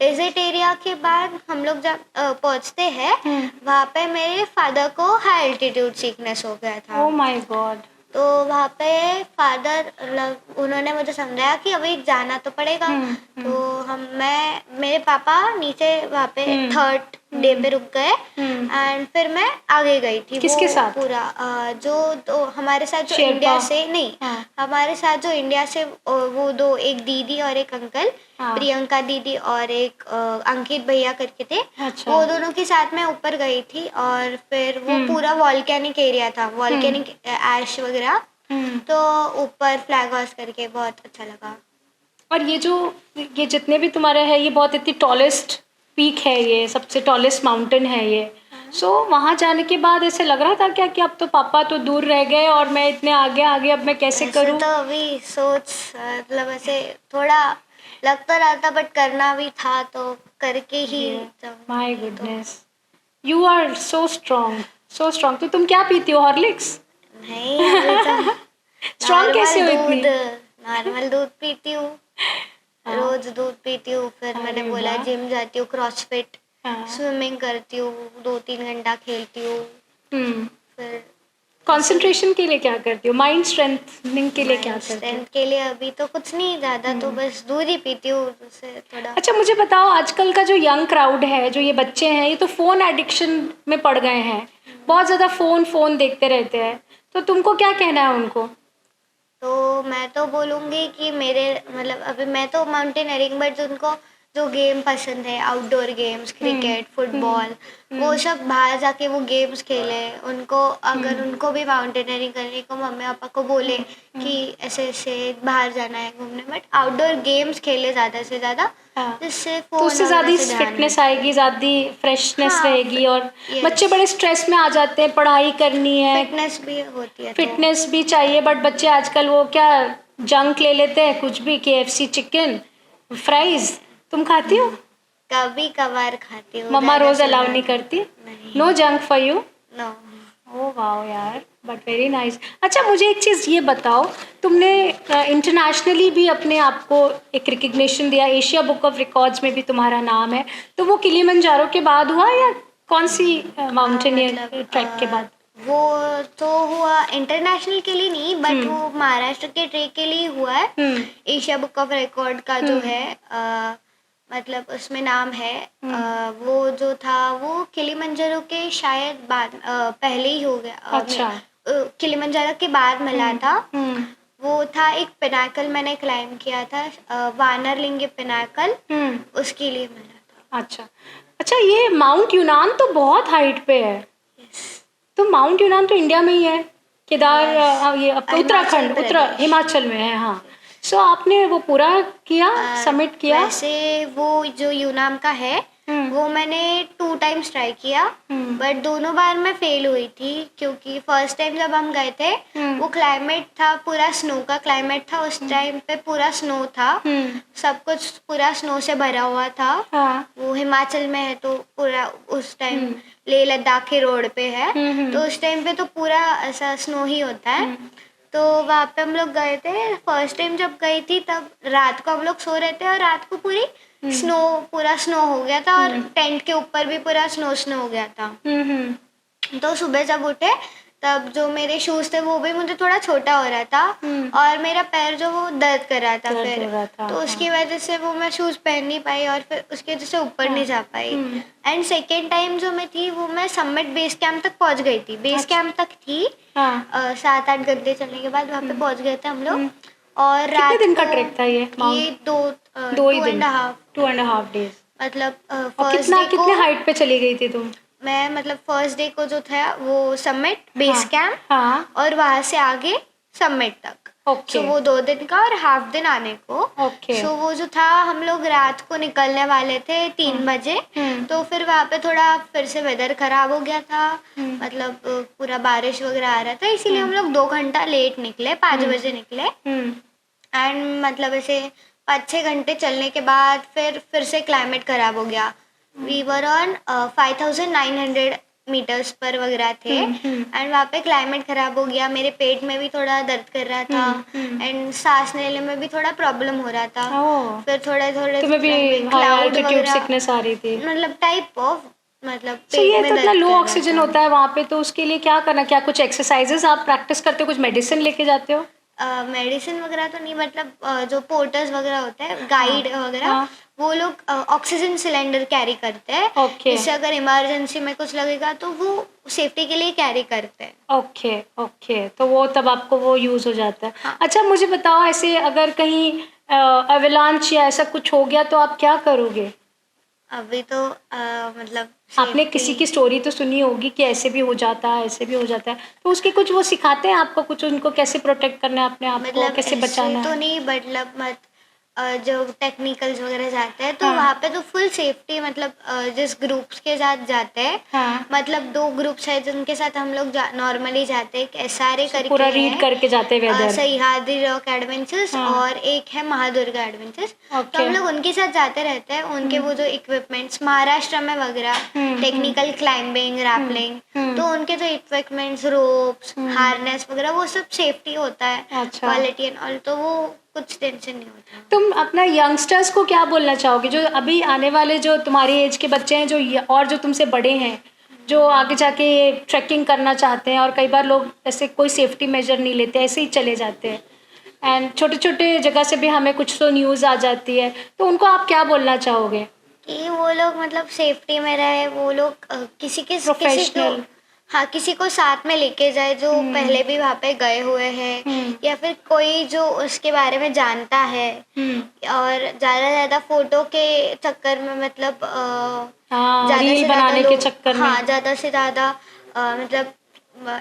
[SPEAKER 2] डेजर्ट एरिया के बाद हम लोग जब पहुँचते हैं वहाँ पे मेरे फादर को हाई एल्टीट्यूड सिकनेस हो गया था।
[SPEAKER 1] Oh my God.
[SPEAKER 2] तो वहाँ पे फादर, मतलब उन्होंने मुझे समझाया कि अभी जाना तो पड़ेगा। तो मेरे पापा नीचे वहाँ पे 3rd डे पे रुक गए एंड फिर मैं आगे गई थी।
[SPEAKER 1] किसके
[SPEAKER 2] वो
[SPEAKER 1] साथ?
[SPEAKER 2] पूरा जो तो हमारे साथ जो
[SPEAKER 1] शेरपा?
[SPEAKER 2] इंडिया से नहीं,
[SPEAKER 1] हाँ।
[SPEAKER 2] हमारे साथ जो इंडिया से वो 2, एक दीदी और एक अंकल,
[SPEAKER 1] हाँ।
[SPEAKER 2] प्रियंका दीदी और एक अंकित भैया करके थे।
[SPEAKER 1] अच्छा।
[SPEAKER 2] वो दोनों के साथ मैं ऊपर गई थी और फिर वो पूरा वॉल्केनिक एरिया था, वॉल्केनिक ऐश वगैरह। तो ऊपर फ्लैग हॉस्ट करके बहुत अच्छा लगा।
[SPEAKER 1] और ये जितने भी तुम्हारे है, ये बहुत इतनी टॉलेस्ट पीक है, ये सबसे टॉलेस्ट माउंटेन है ये। सो वहाँ जाने के बाद ऐसे लग रहा था क्या कि अब तो पापा तो दूर रह गए और मैं इतने आगे आगे, अब मैं कैसे करूँ?
[SPEAKER 2] तो अभी सोच, मतलब ऐसे थोड़ा लग तो रहा था बट करना भी था तो करके ही
[SPEAKER 1] my goodness, you are so strong, so strong. तो तुम क्या पीती हो, हॉर्लिक्स?
[SPEAKER 2] नहीं, अभी तो
[SPEAKER 1] स्ट्रॉन्ग कैसे हो इतनी?
[SPEAKER 2] नॉर्मल दूध पीती हूँ। रोज दूध पीती हूँ। फिर मैंने बोला जिम जाती हूँ, क्रॉसफिट, स्विमिंग करती हूँ, 2-3 घंटा खेलती हूँ। फिर
[SPEAKER 1] कंसंट्रेशन के लिए क्या करती हो? माइंड स्ट्रेंथनिंग के लिए क्या करती हो?
[SPEAKER 2] स्ट्रेंथ के लिए अभी तो कुछ नहीं ज़्यादा, तो बस दूध ही पीती हूँ उससे थोड़ा।
[SPEAKER 1] अच्छा, मुझे बताओ आजकल का जो यंग क्राउड है, जो ये बच्चे हैं, ये तो फ़ोन एडिक्शन में पड़ गए हैं, बहुत ज़्यादा फ़ोन देखते रहते हैं। तो तुमको क्या कहना है उनको?
[SPEAKER 2] तो मैं तो बोलूँगी कि मेरे, मतलब अभी मैं तो माउंटेनियरिंग, बट उनको जो गेम पसंद है, आउटडोर गेम्स, क्रिकेट, फुटबॉल, वो सब बाहर जाके वो गेम्स खेले। उनको अगर उनको भी माउंटेनियरिंग करने को मम्मी पापा को बोले कि ऐसे ऐसे बाहर जाना है घूमने, बट आउटडोर गेम्स खेले ज़्यादा से ज़्यादा, जिससे
[SPEAKER 1] तो
[SPEAKER 2] फोन
[SPEAKER 1] उससे ज़्यादा फिटनेस आएगी, ज़्यादा फ्रेशनेस रहेगी। और बच्चे बड़े स्ट्रेस में आ जाते हैं, पढ़ाई करनी है,
[SPEAKER 2] फिटनेस भी होती है,
[SPEAKER 1] फिटनेस भी चाहिए, बट बच्चे आजकल वो क्या जंक ले लेते हैं, कुछ भी, KFC चिकन फ्राइज। तुम खाती हो?
[SPEAKER 2] कभी कभार खाती हूँ।
[SPEAKER 1] मम्मा रोज अलाउ नहीं करती? No junk for you?
[SPEAKER 2] No.
[SPEAKER 1] Oh wow यार, बट वेरी नाइस। अच्छा मुझे एक चीज़ ये बताओ, तुमने इंटरनेशनली भी अपने आप को एक रिकग्निशन दिया, एशिया बुक ऑफ रिकॉर्ड्स में भी तुम्हारा नाम है, तो वो किलिमंजारो के बाद हुआ या कौन सी माउंटेनियर ट्रैक के बाद?
[SPEAKER 2] वो तो हुआ इंटरनेशनल के लिए नहीं, बट वो महाराष्ट्र के ट्रेक के लिए हुआ है। एशिया बुक ऑफ रिकॉर्ड का जो है मतलब उसमें नाम है। वो जो था वो किलिमंजारो के शायद बाद पहले ही हो गया।
[SPEAKER 1] अच्छा।
[SPEAKER 2] किलिमंजारो के बाद मिला था। वो था एक पिनाकल मैंने क्लाइम किया था, वानरलिंगे पिनाकल, उसके लिए मिला था।
[SPEAKER 1] अच्छा अच्छा, ये माउंट यूनान तो बहुत हाइट पे है। तो माउंट यूनान तो इंडिया में ही है, केदार ये अब तो उत्तराखंड हिमाचल में है। हाँ, सो आपने वो पूरा किया, सबमिट किया?
[SPEAKER 2] वैसे वो जो यूनाम का है वो मैंने 2 टाइम्स ट्राई किया, बट दोनों बार मैं फेल हुई थी, क्योंकि फर्स्ट टाइम जब हम गए थे वो क्लाइमेट था पूरा स्नो का क्लाइमेट था। उस टाइम पे पूरा स्नो था, सब कुछ पूरा स्नो से भरा हुआ था। वो हिमाचल में है तो पूरा उस टाइम लेह लद्दाख के रोड पे है, तो उस टाइम पे तो पूरा ऐसा स्नो ही होता है। तो वहाँ पे हम लोग गए थे। फर्स्ट टाइम जब गई थी तब रात को हम लोग सो रहे थे और रात को पूरा स्नो हो गया था, और टेंट के ऊपर भी पूरा स्नो हो गया था। तो सुबह जब उठे तब जो मेरे शूज थे वो भी मुझे थोड़ा छोटा हो रहा था, और मेरा पैर जो वो दर्द कर रहा था फिर, तो उसकी वजह से वो मैं शूज पहन नहीं पाई, और फिर उसकी वजह से ऊपर नहीं जा पाई। एंड सेकेंड टाइम जो मैं थी वो मैं समिट बेस कैंप तक पहुंच गई थी। बेस कैंप तक थी 7-8 घंटे चलने के बाद वहाँ पे पहुंच गए थे हम लोग। और
[SPEAKER 1] कितने दिन का ट्रैक था ये?
[SPEAKER 2] ये 2.5
[SPEAKER 1] डेज।
[SPEAKER 2] मतलब
[SPEAKER 1] कितने हाइट पे चली गई थी तुम?
[SPEAKER 2] मैं मतलब फर्स्ट डे को जो था वो समिट बेस कैंप, और वहाँ से आगे समिट तक। सो वो 2 दिन का और हाफ दिन आने को। सो वो जो था हम लोग रात को निकलने वाले थे 3 बजे, तो फिर वहाँ पे थोड़ा फिर से वेदर खराब हो गया था, मतलब पूरा बारिश वगैरह आ रहा था, इसीलिए हम लोग 2 घंटा लेट निकले, 5 बजे निकले। एंड मतलब ऐसे 5-6 घंटे चलने के बाद फिर से क्लाइमेट खराब हो गया। वी वर ऑन 5900 मीटर्स पर वगैरह थे, एंड वहाँ पे क्लाइमेट खराब हो गया। मेरे पेट में भी थोड़ा दर्द कर रहा था, एंड सांस लेने में भी थोड़ा प्रॉब्लम हो रहा था। फिर थोड़े क्लाउड वगैरह
[SPEAKER 1] सिकनेस आ रही थी,
[SPEAKER 2] मतलब टाइप ऑफ, मतलब
[SPEAKER 1] ये तो इतना लो ऑक्सीजन होता है वहाँ पे, तो उसके लिए क्या करना? क्या कुछ एक्सरसाइजेस आप प्रैक्टिस करते हो? कुछ मेडिसिन लेके जाते हो?
[SPEAKER 2] मेडिसिन वगैरह तो नहीं, मतलब जो पोर्टर्स वगैरह होते हैं, गाइड वगैरह, वो लोग ऑक्सीजन सिलेंडर कैरी करते हैं, जिससे अगर इमरजेंसी में कुछ लगेगा तो वो सेफ्टी के लिए कैरी करते हैं।
[SPEAKER 1] ओके, तो वो तब आपको वो यूज़ हो जाता है। अच्छा मुझे बताओ, ऐसे अगर कहीं एवलांच या ऐसा कुछ हो गया तो आप क्या करोगे?
[SPEAKER 2] अभी तो मतलब
[SPEAKER 1] आपने किसी की स्टोरी तो सुनी होगी कि ऐसे भी हो जाता है, ऐसे भी हो जाता है, तो उसके कुछ वो सिखाते हैं आपको कुछ, उनको कैसे प्रोटेक्ट करना है अपने आप को, कैसे बचाना है?
[SPEAKER 2] तो नहीं, मतलब जो टेक्निकल्स वगैरह जाते हैं तो वहाँ पे तो फुल सेफ्टी, मतलब जिस ग्रुप्स के साथ जाते हैं, मतलब 2 ग्रुप्स है जिनके साथ हम लोग नॉर्मली जाते हैं। एक SRA करके
[SPEAKER 1] पूरा रीड करके जाते हैं,
[SPEAKER 2] सह्याद्री रॉक एडवेंचर्स, और एक है महादुर्गा एडवेंचर्स। तो हम लोग उनके साथ जाते रहते हैं। उनके वो जो इक्विपमेंट्स महाराष्ट्र में वगैरह टेक्निकल क्लाइंबिंग, रैपलिंग, तो उनके जो इक्विपमेंट्स, रोप्स, हार्नेस वगैरह, वो सब सेफ्टी होता है, क्वालिटी एंड ऑल, तो वो कुछ टेंशन नहीं होता।
[SPEAKER 1] तुम अपना यंगस्टर्स को क्या बोलना चाहोगे, जो अभी आने वाले जो तुम्हारी एज के बच्चे हैं, जो और जो तुमसे बड़े हैं, जो आगे जाके ट्रैकिंग करना चाहते हैं, और कई बार लोग ऐसे कोई सेफ्टी मेजर नहीं लेते, ऐसे ही चले जाते हैं, एंड छोटे छोटे जगह से भी हमें कुछ तो न्यूज़ आ जाती है, तो उनको आप क्या बोलना चाहोगे?
[SPEAKER 2] कि वो लोग मतलब सेफ्टी में रहे, वो लोग किसी
[SPEAKER 1] प्रोफेशनल,
[SPEAKER 2] हाँ, किसी को साथ में लेके जाए जो पहले भी वहाँ पे गए हुए हैं, या फिर कोई जो उसके बारे में जानता है। और ज़्यादा फोटो के चक्कर में मतलब ज़्यादा
[SPEAKER 1] रील
[SPEAKER 2] से ज़्यादा
[SPEAKER 1] बनाने के
[SPEAKER 2] लोग,
[SPEAKER 1] चक्कर में।
[SPEAKER 2] हाँ, ज़्यादा से ज़्यादा मतलब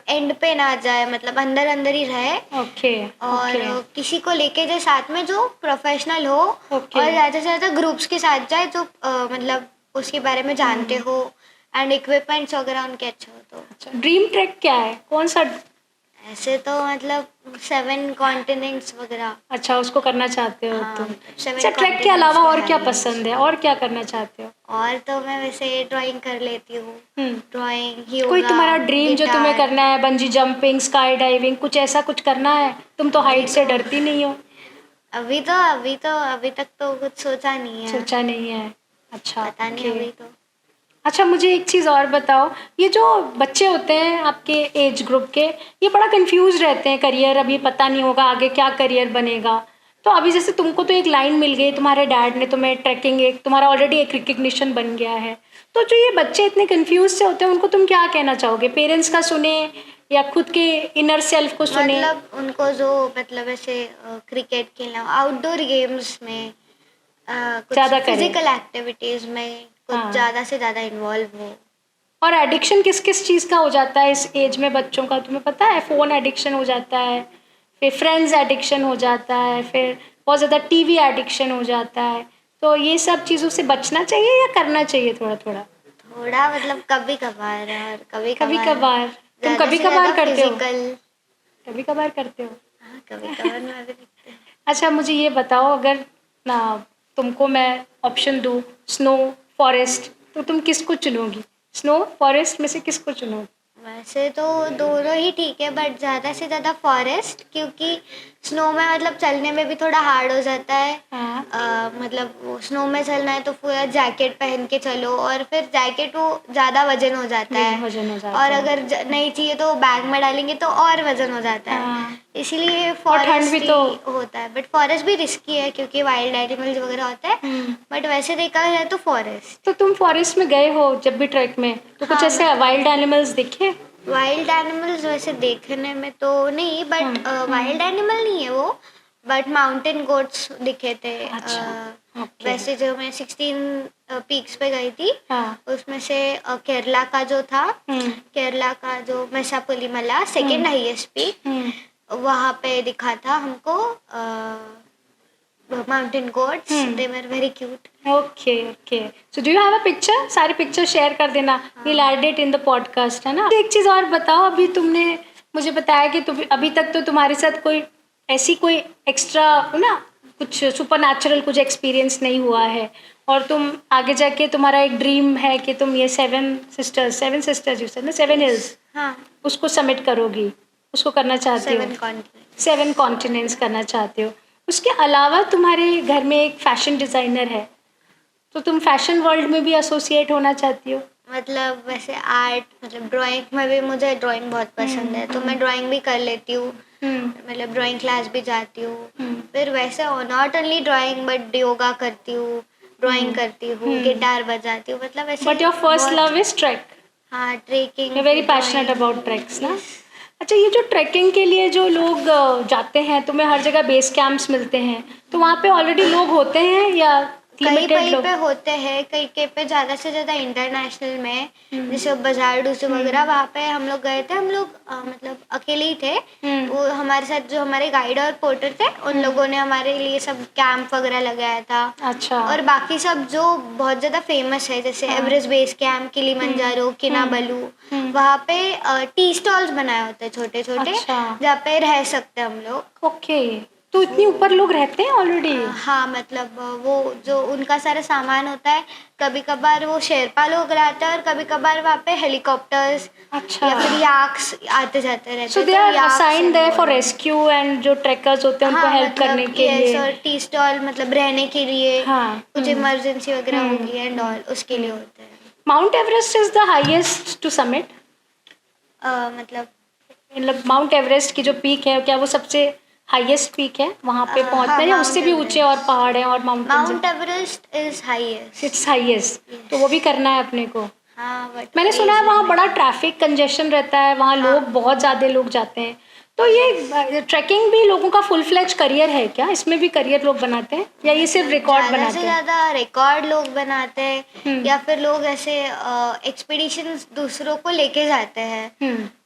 [SPEAKER 2] एंड पे ना जाए, मतलब अंदर अंदर ही रहे।
[SPEAKER 1] ओके।
[SPEAKER 2] और किसी को लेके जाए साथ में जो प्रोफेशनल हो,
[SPEAKER 1] ओके।
[SPEAKER 2] और ज़्यादा से ज़्यादा ग्रुप्स के साथ जाए जो मतलब उसके बारे में जानते हो, एंड इक्विपमेंट्स वगैरह उनके अच्छे हो तो।
[SPEAKER 1] अच्छा, ड्रीम ट्रैक क्या है, कौन सा?
[SPEAKER 2] ऐसे तो मतलब 7 कॉन्टिनेंट्स वगैरह।
[SPEAKER 1] अच्छा, उसको करना चाहते हो
[SPEAKER 2] हाँ,
[SPEAKER 1] तुम।
[SPEAKER 2] मतलब 7
[SPEAKER 1] अच्छा, ट्रैक के अलावा और क्या
[SPEAKER 2] continents
[SPEAKER 1] पसंद है, और क्या करना चाहते हो?
[SPEAKER 2] और तो मैं वैसे ड्राइंग कर लेती हूँ। ड्राइंग, योगा,
[SPEAKER 1] कोई तुम्हारा ड्रीम जो तुम्हें
[SPEAKER 2] गिटार।
[SPEAKER 1] करना है, बंजी जंपिंग, स्काई डाइविंग, कुछ ऐसा कुछ करना है? तुम तो हाइट से डरती नहीं हो।
[SPEAKER 2] अभी तक तो कुछ सोचा नहीं है।
[SPEAKER 1] सोचा नहीं है। अच्छा,
[SPEAKER 2] पता नहीं
[SPEAKER 1] ओके।
[SPEAKER 2] अभी तो।
[SPEAKER 1] अच्छा, मुझे एक चीज़ और बताओ, ये जो बच्चे होते हैं आपके एज ग्रुप के, ये बड़ा कंफ्यूज रहते हैं, करियर अभी पता नहीं होगा आगे क्या करियर बनेगा। तो अभी जैसे तुमको तो एक लाइन मिल गई, तुम्हारे डैड ने तुम्हें ट्रैकिंग, एक तुम्हारा ऑलरेडी एक रिकग्निशन बन गया है। तो जो ये बच्चे इतने कंफ्यूज से होते हैं, उनको तुम क्या कहना चाहोगे? पेरेंट्स का सुने या खुद के इनर सेल्फ को सुने?
[SPEAKER 2] मतलब उनको जो मतलब ऐसे क्रिकेट खेलना, आउटडोर गेम्स में कुछ
[SPEAKER 1] ज़्यादा करें।
[SPEAKER 2] फिजिकल एक्टिविटीज में कुछ ज़्यादा से ज़्यादा इन्वॉल्व हो।
[SPEAKER 1] और एडिक्शन किस किस चीज़ का हो जाता है इस एज में बच्चों का, तुम्हें पता है? फ़ोन एडिक्शन हो जाता है, फिर फ्रेंड्स एडिक्शन हो जाता है, फिर बहुत ज़्यादा टीवी एडिक्शन हो जाता है। तो ये सब चीज़ों से बचना चाहिए या करना चाहिए थोड़ा थोड़ा?
[SPEAKER 2] थोड़ा मतलब कभी कभार, और कभी
[SPEAKER 1] कभी
[SPEAKER 2] कभार
[SPEAKER 1] कभार। तुम
[SPEAKER 2] ज़्यादा
[SPEAKER 1] कभी
[SPEAKER 2] से
[SPEAKER 1] कभार
[SPEAKER 2] ज़्यादा
[SPEAKER 1] करते हो?
[SPEAKER 2] फिजिकल।
[SPEAKER 1] कभी कभार करते हो?
[SPEAKER 2] हाँ, कभी कभार मैं भी देखती हूँ।
[SPEAKER 1] अच्छा, मुझे ये बताओ, अगर ना तुमको मैं ऑप्शन दूँ, स्नो, फॉरेस्ट, तो तुम किसको चुनोगी? स्नो, फॉरेस्ट में से किसको चुनोगी?
[SPEAKER 2] वैसे तो दोनों ही ठीक है, बट ज़्यादा से ज़्यादा फॉरेस्ट, क्योंकि स्नो में मतलब चलने में भी थोड़ा हार्ड हो जाता है। मतलब वो स्नो में चलना है तो पूरा जैकेट पहन के चलो, और फिर जैकेट वो ज़्यादा वजन हो जाता है।
[SPEAKER 1] वजन हो जाता
[SPEAKER 2] और
[SPEAKER 1] है।
[SPEAKER 2] अगर नहीं चाहिए तो बैग में डालेंगे तो और वजन हो जाता है। इसीलिए
[SPEAKER 1] ठंड
[SPEAKER 2] फॉरेस्ट
[SPEAKER 1] भी
[SPEAKER 2] ही
[SPEAKER 1] तो
[SPEAKER 2] होता है, बट फॉरेस्ट भी रिस्की है क्योंकि वाइल्ड एनिमल्स वगैरह होते हैं। बट वैसे देखा जाए तो फॉरेस्ट।
[SPEAKER 1] तो तुम फॉरेस्ट में गए हो जब भी ट्रैक में, तो कुछ
[SPEAKER 2] हाँ,
[SPEAKER 1] ऐसे वाइल्ड एनिमल्स दिखे?
[SPEAKER 2] वाइल्ड एनिमल्स वैसे देखने में तो नहीं, बट वाइल्ड एनिमल नहीं है वो, बट माउंटेन गोट्स दिखे थे।
[SPEAKER 1] ओके।
[SPEAKER 2] वैसे जो मैं 16 पीक्स पे गई थी,
[SPEAKER 1] हाँ।
[SPEAKER 2] उसमें से केरला का जो था, केरला का जो मेसापुलिमला सेकेंड हाईएस्ट पीक, वहाँ पे दिखा था हमको mountain goats. They were very cute.
[SPEAKER 1] Okay okay. So do you have a picture? सारी पिक्चर शेयर कर देना, we'll add it in the podcast, है ना? एक चीज़ और बताओ, अभी तुमने मुझे बताया कि तुम अभी तक तो तुम्हारे साथ कोई ऐसी कोई एक्स्ट्रा ना कुछ सुपर नेचुरल कुछ एक्सपीरियंस नहीं हुआ है, और तुम आगे जाके तुम्हारा एक ड्रीम है कि तुम ये 7 सिस्टर्स यू सेड ना, 7 हिल्स,
[SPEAKER 2] हाँ,
[SPEAKER 1] उसको समिट करोगी, उसको करना चाहती हो?
[SPEAKER 2] 7 कॉन्टिनेंट्स।
[SPEAKER 1] 7 कॉन्टिनेंट्स करना चाहते हो। उसके अलावा तुम्हारे घर में एक फैशन डिज़ाइनर है, तो तुम फैशन वर्ल्ड में भी एसोसिएट होना चाहती हो?
[SPEAKER 2] मतलब वैसे आर्ट, मतलब ड्राइंग में भी मुझे ड्राइंग बहुत पसंद है, तो मैं ड्राइंग भी कर लेती हूँ। मतलब ड्राइंग क्लास भी जाती हूँ। फिर वैसे not only drawing but yoga करती हूँ, ड्राइंग करती हूँ, गिटार बजाती हूँ, मतलब ऐसे।
[SPEAKER 1] But your first love is track?
[SPEAKER 2] हाँ, trekking.
[SPEAKER 1] You very passionate about tracks ना? अच्छा, ये जो ट्रैकिंग के लिए जो लोग जाते हैं, तुम्हें हर जगह बेस कैंप्स मिलते हैं, तो वहाँ पे ऑलरेडी लोग होते हैं या
[SPEAKER 2] कहीं
[SPEAKER 1] लिमिटेड लोग?
[SPEAKER 2] पे होते हैं, कहीं पे ज़्यादा से ज़्यादा इंटरनेशनल में, जैसे बाजार डूसे वगैरह, वहाँ पे हम लोग गए थे। हम लोग मतलब अकेले ही थे। वो हमारे साथ जो हमारे गाइड और पोर्टर थे, उन लोगों ने हमारे लिए सब कैंप वगैरह लगाया था।
[SPEAKER 1] अच्छा।
[SPEAKER 2] और बाकी सब जो बहुत ज़्यादा फेमस है, जैसे एवरेस्ट बेस कैंप, किलीमंजारो, किनाबालू, वहाँ पे टी स्टॉल्स बनाए होते हैं छोटे छोटे, जहाँ पे रह सकते हैं हम लोग।
[SPEAKER 1] ओके, तो इतनी ऊपर लोग रहते हैं ऑलरेडी?
[SPEAKER 2] हाँ, मतलब वो जो उनका सारा सामान होता है, कभी कभार वो शेरपा लोग रहते हैं, और कभी कभार वहाँ पे हेलीकॉप्टर्स या फिर याक्स आते जाते रहते हैं।
[SPEAKER 1] So they are assigned there for rescue, and जो ट्रैकर्स होते हैं उनको हेल्प करने के लिए।
[SPEAKER 2] और टी स्टॉल मतलब रहने के लिए, कुछ इमरजेंसी वगैरह होगी एंड ऑल, उसके लिए होते हैं।
[SPEAKER 1] Mount Everest is the highest to summit? मतलब माउंट एवरेस्ट की जो पीक है, क्या वो सबसे हाईएस्ट पीक है? वहाँ पे पहुँचना है या उससे भी ऊंचे और पहाड़ हैं और mountains?
[SPEAKER 2] Mount Everest is highest.
[SPEAKER 1] It's highest, तो वो भी करना है अपने को।
[SPEAKER 2] हाँ बट
[SPEAKER 1] मैंने सुना है वहाँ बड़ा ट्रैफिक कंजेशन रहता है, वहाँ लोग बहुत ज़्यादा लोग जाते हैं। तो ये ट्रैकिंग भी लोगों का फुल फ्लेज करियर है क्या? इसमें भी करियर लोग बनाते हैं या ये सिर्फ रिकॉर्ड
[SPEAKER 2] ज़्यादा
[SPEAKER 1] बनाते
[SPEAKER 2] से
[SPEAKER 1] हैं?
[SPEAKER 2] ज़्यादा रिकॉर्ड लोग बनाते हैं या फिर लोग ऐसे एक्सपीडिशन दूसरों को लेके जाते हैं।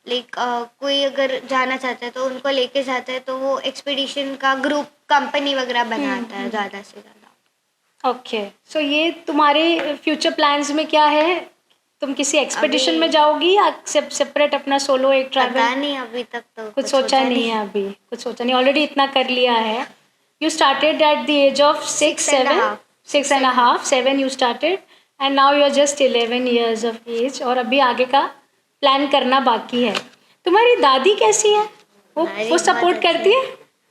[SPEAKER 2] लाइक कोई अगर जाना चाहता है तो उनको लेके जाते हैं, तो वो एक्सपीडिशन का ग्रुप कंपनी वगैरह बनाता है ज़्यादा से ज़्यादा।
[SPEAKER 1] ओके, सो ये तुम्हारे फ्यूचर प्लान्स में क्या है? तुम किसी एक्सपेडिशन में जाओगी या सेपरेट अपना सोलो एक ट्रैवल?
[SPEAKER 2] पता नहीं, अभी तक तो
[SPEAKER 1] कुछ सोचा नहीं है अभी, कुछ सोचा नहीं, ऑलरेडी इतना कर लिया है। You started at the age of 6.5 you started and now you are just 11 years of age, और अभी आगे का प्लान करना बाकी है। तुम्हारी दादी कैसी है? वो सपोर्ट करती है?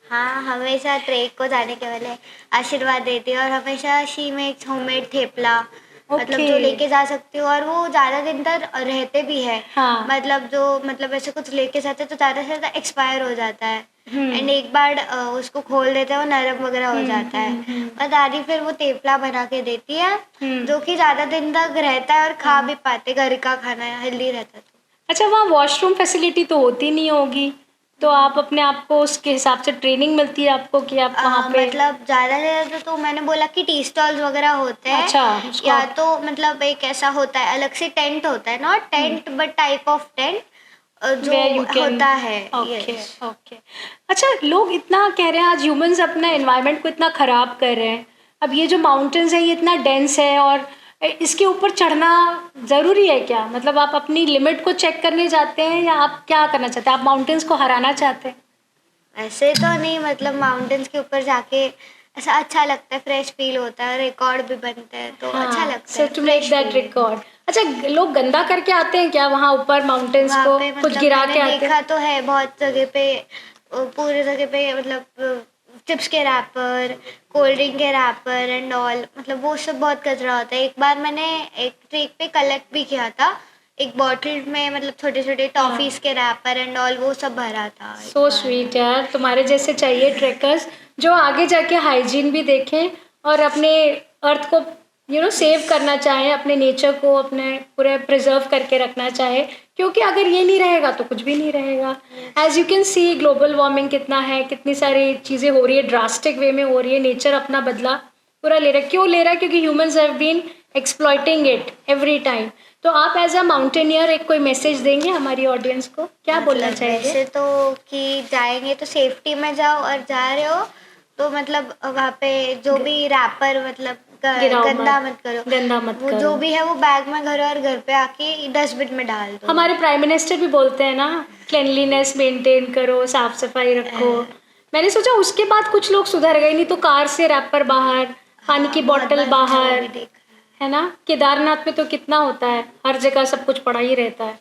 [SPEAKER 2] हाँ, हमेशा ट्रेक को जाने के पहले आशीर्वाद देती है और हमेशा शी मेक्स होममेड थेपला, मतलब जो लेके जा सकती हूँ, और वो ज़्यादा दिन तक रहते भी है।
[SPEAKER 1] हाँ।
[SPEAKER 2] मतलब ऐसे कुछ लेके जाते तो ज़्यादा से ज़्यादा एक्सपायर हो जाता है एंड एक बार उसको खोल देते हैं वो नरम वगैरह हो जाता है। और दादी फिर वो थेपला बना के देती है जो कि ज़्यादा दिन तक रहता है और खा भी पाते, घर का खाना हेल्दी रहता है। तो
[SPEAKER 1] अच्छा, वहाँ वॉशरूम फैसिलिटी तो होती नहीं होगी, तो आप अपने आप को उसके हिसाब से ट्रेनिंग मिलती है आपको कि आप वहाँ पे?
[SPEAKER 2] मतलब ज़्यादा से ज़्यादा तो मैंने बोला कि टी स्टॉल्स वगैरह होते हैं।
[SPEAKER 1] अच्छा,
[SPEAKER 2] या तो मतलब एक ऐसा होता है, अलग से टेंट होता है, not tent but type of tent जो होता है।
[SPEAKER 1] ओके। अच्छा, लोग इतना कह रहे हैं आज ह्यूमंस अपना एनवायरनमेंट को इतना ख़राब कर रहे हैं। अब ये जो माउंटेन्स है ये इतना डेंस है और इसके ऊपर चढ़ना ज़रूरी है क्या? मतलब आप अपनी लिमिट को चेक करने जाते हैं या आप क्या करना चाहते हैं? आप माउंटेन्स को हराना चाहते हैं?
[SPEAKER 2] ऐसे तो नहीं, मतलब माउंटेन्स के ऊपर जाके ऐसा अच्छा लगता है, फ्रेश फील होता है, रिकॉर्ड भी बनते हैं तो अच्छा लगता है।
[SPEAKER 1] To make that record. अच्छा, लोग गंदा करके आते हैं क्या वहाँ ऊपर माउंटेन्स को? कुछ गिरा के आते हैं?
[SPEAKER 2] देखा तो है बहुत जगह पे, पूरे जगह पे, मतलब चिप्स के रैपर, कोल्ड ड्रिंक के रैपर एंड ऑल, मतलब वो सब बहुत कचरा होता है। एक बार मैंने एक ट्रिप पे कलेक्ट भी किया था, एक बॉटल में मतलब छोटे छोटे टॉफीज के रैपर एंड ऑल वो सब भरा था।
[SPEAKER 1] सो स्वीट यार, तुम्हारे जैसे चाहिए ट्रेकर्स जो आगे जाके हाइजीन भी देखें और अपने अर्थ को सेव करना चाहें, अपने नेचर को अपने पूरे प्रिजर्व करके रखना चाहे, क्योंकि अगर ये नहीं रहेगा तो कुछ भी नहीं रहेगा। As you can see global warming कितना है, कितनी सारी चीज़ें हो रही है, ड्रास्टिक वे में हो रही है, नेचर अपना बदला पूरा ले रहा है। क्यों ले रहा है? क्योंकि humans have been exploiting it every time. तो आप एज अ माउंटेनियर एक कोई मैसेज देंगे हमारी ऑडियंस को, क्या बोलना चाहेंगे?
[SPEAKER 2] वैसे तो कि जाएंगे तो सेफ्टी में जाओ, और जा रहे हो तो मतलब वहाँ पे जो भी रैपर मतलब गंदा मत करो, जो भी है वो बैग में करो और घर पे आके डस्टबिन में डाल दो।
[SPEAKER 1] हमारे प्राइम मिनिस्टर भी बोलते हैं ना, क्लीनलीनेस मेंटेन करो, साफ सफाई रखो। मैंने सोचा उसके बाद कुछ लोग सुधर गए, नहीं तो कार से रैपर बाहर, पानी की बोतल बाहर, है ना। केदारनाथ में तो कितना होता है, हर जगह सब कुछ पड़ा ही रहता है।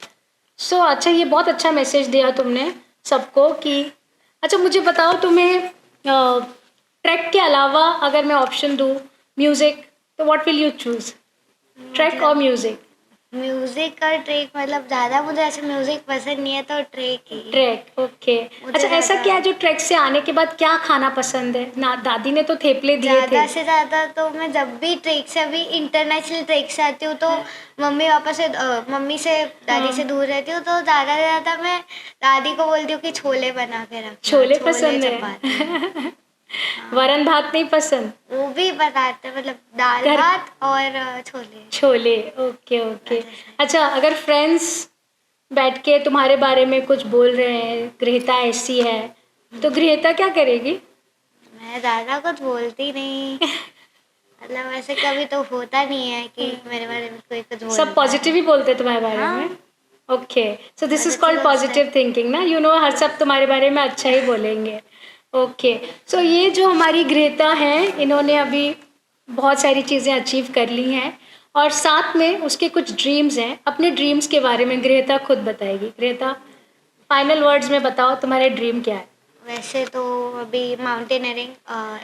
[SPEAKER 1] सो अच्छा, ये बहुत अच्छा मैसेज दिया तुमने सबको कि अच्छा मुझे बताओ, तुम्हें ट्रैक के अलावा अगर मैं ऑप्शन दूँ म्यूज़िक, तो what will you choose, track और म्यूज़िक?
[SPEAKER 2] म्यूजिक और ट्रैक, मतलब ज़्यादा मुझे ऐसे म्यूजिक पसंद नहीं है तो ट्रैक ही।
[SPEAKER 1] Track, okay. अच्छा, ऐसा क्या है जो ट्रैक से आने के बाद क्या खाना पसंद है? ना दादी ने तो थेपले दिए थे।
[SPEAKER 2] ज़्यादा से ज़्यादा तो मैं जब भी ट्रैक से, अभी इंटरनेशनल ट्रैक से आती हूँ तो मम्मी से दादी से दूर रहती हूँ, तो ज़्यादा से ज़्यादा मैं दादी को बोलती हूँ कि छोले बना के रखना।
[SPEAKER 1] छोले पसंद है? वरण भात नहीं पसंद?
[SPEAKER 2] वो भी बनाते, मतलब दाल भात और छोले।
[SPEAKER 1] ओके। अच्छा, अगर फ्रेंड्स बैठ के तुम्हारे बारे में कुछ बोल रहे हैं, गृहीता ऐसी है, तो गृहीता क्या करेगी?
[SPEAKER 2] मैं ज़्यादा कुछ बोलती नहीं। मतलब ऐसे कभी तो होता नहीं है कि मेरे बारे में कोई कुछ बोले।
[SPEAKER 1] सब पॉजिटिव ही बोलते तुम्हारे बारे में? Okay, so this is called positive thinking ना, हर सब तुम्हारे बारे में अच्छा ही बोलेंगे। ओके, सो ये जो हमारी गृहीता है, इन्होंने अभी बहुत सारी चीज़ें अचीव कर ली हैं और साथ में उसके कुछ ड्रीम्स हैं। अपने ड्रीम्स के बारे में गृहीता खुद बताएगी। गृहीता, फाइनल वर्ड्स में बताओ तुम्हारे ड्रीम क्या है?
[SPEAKER 2] वैसे तो अभी माउंटेनियरिंग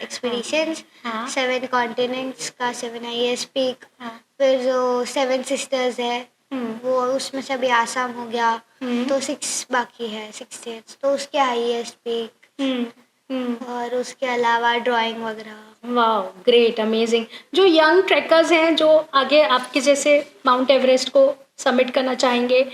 [SPEAKER 2] एक्सपीडिशंस, 7 कॉन्टिनेंट्स का 7 IAS पीक, फिर जो 7 सिस्टर्स है वो, उसमें से अभी आसाम हो गया, तो 6 बाकी है, 6 स्टेट्स, तो उसके IAS पीक और उसके अलावा ड्राइंग वगैरह।
[SPEAKER 1] वाह, ग्रेट, अमेजिंग। जो यंग ट्रैकर्स हैं जो आगे आपके जैसे माउंट एवरेस्ट को समिट करना चाहेंगे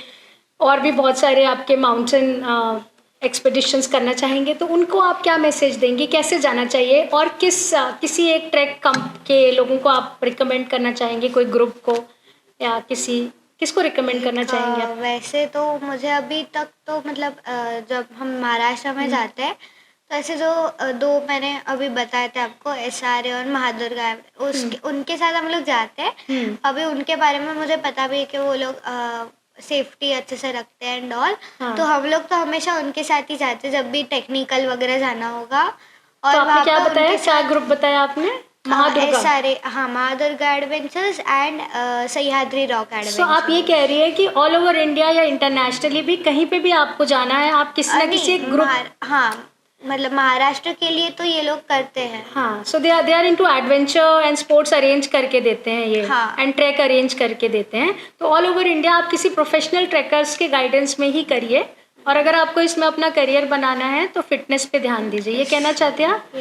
[SPEAKER 1] और भी बहुत सारे आपके माउंटेन एक्सपेडिशंस करना चाहेंगे, तो उनको आप क्या मैसेज देंगे, कैसे जाना चाहिए और किसी एक ट्रैक कंप के लोगों को आप रिकमेंड करना चाहेंगे, कोई ग्रुप को या किसको रिकमेंड करना चाहेंगे आप?
[SPEAKER 2] वैसे तो मुझे अभी तक तो मतलब जब हम महाराष्ट्र में जाते हैं तो ऐसे जो दो मैंने अभी बताए थे आपको, SRA और महादुर्गा, उनके साथ हम लोग जाते हैं। अभी उनके बारे में मुझे पता भी है कि वो लोग सेफ्टी अच्छे से रखते हैं एंड ऑल। तो हम लोग तो हमेशा उनके साथ ही जाते हैं जब भी टेक्निकल वगैरह जाना होगा। और
[SPEAKER 1] तो आपने क्या बताया, क्या ग्रुप बताया आपने? महादुर्गा।
[SPEAKER 2] SRA, हाँ, Mahadurga adventures and Sahyadri rock adventures.
[SPEAKER 1] तो आप ये कह रही है कि ऑल ओवर इंडिया या इंटरनेशनली भी कहीं पे भी आपको जाना है, आप किसी ना किसी ग्रुप,
[SPEAKER 2] हाँ, मतलब महाराष्ट्र के लिए तो ये लोग करते हैं।
[SPEAKER 1] हाँ, so they are into adventure and sports arrange करके देते हैं ये,
[SPEAKER 2] हाँ,
[SPEAKER 1] एंड ट्रैक अरेंज करके देते हैं। तो ऑल ओवर इंडिया आप किसी प्रोफेशनल ट्रैकर्स के गाइडेंस में ही करिए, और अगर आपको इसमें अपना करियर बनाना है तो फिटनेस पे ध्यान दीजिए, ये कहना चाहते हैं आप?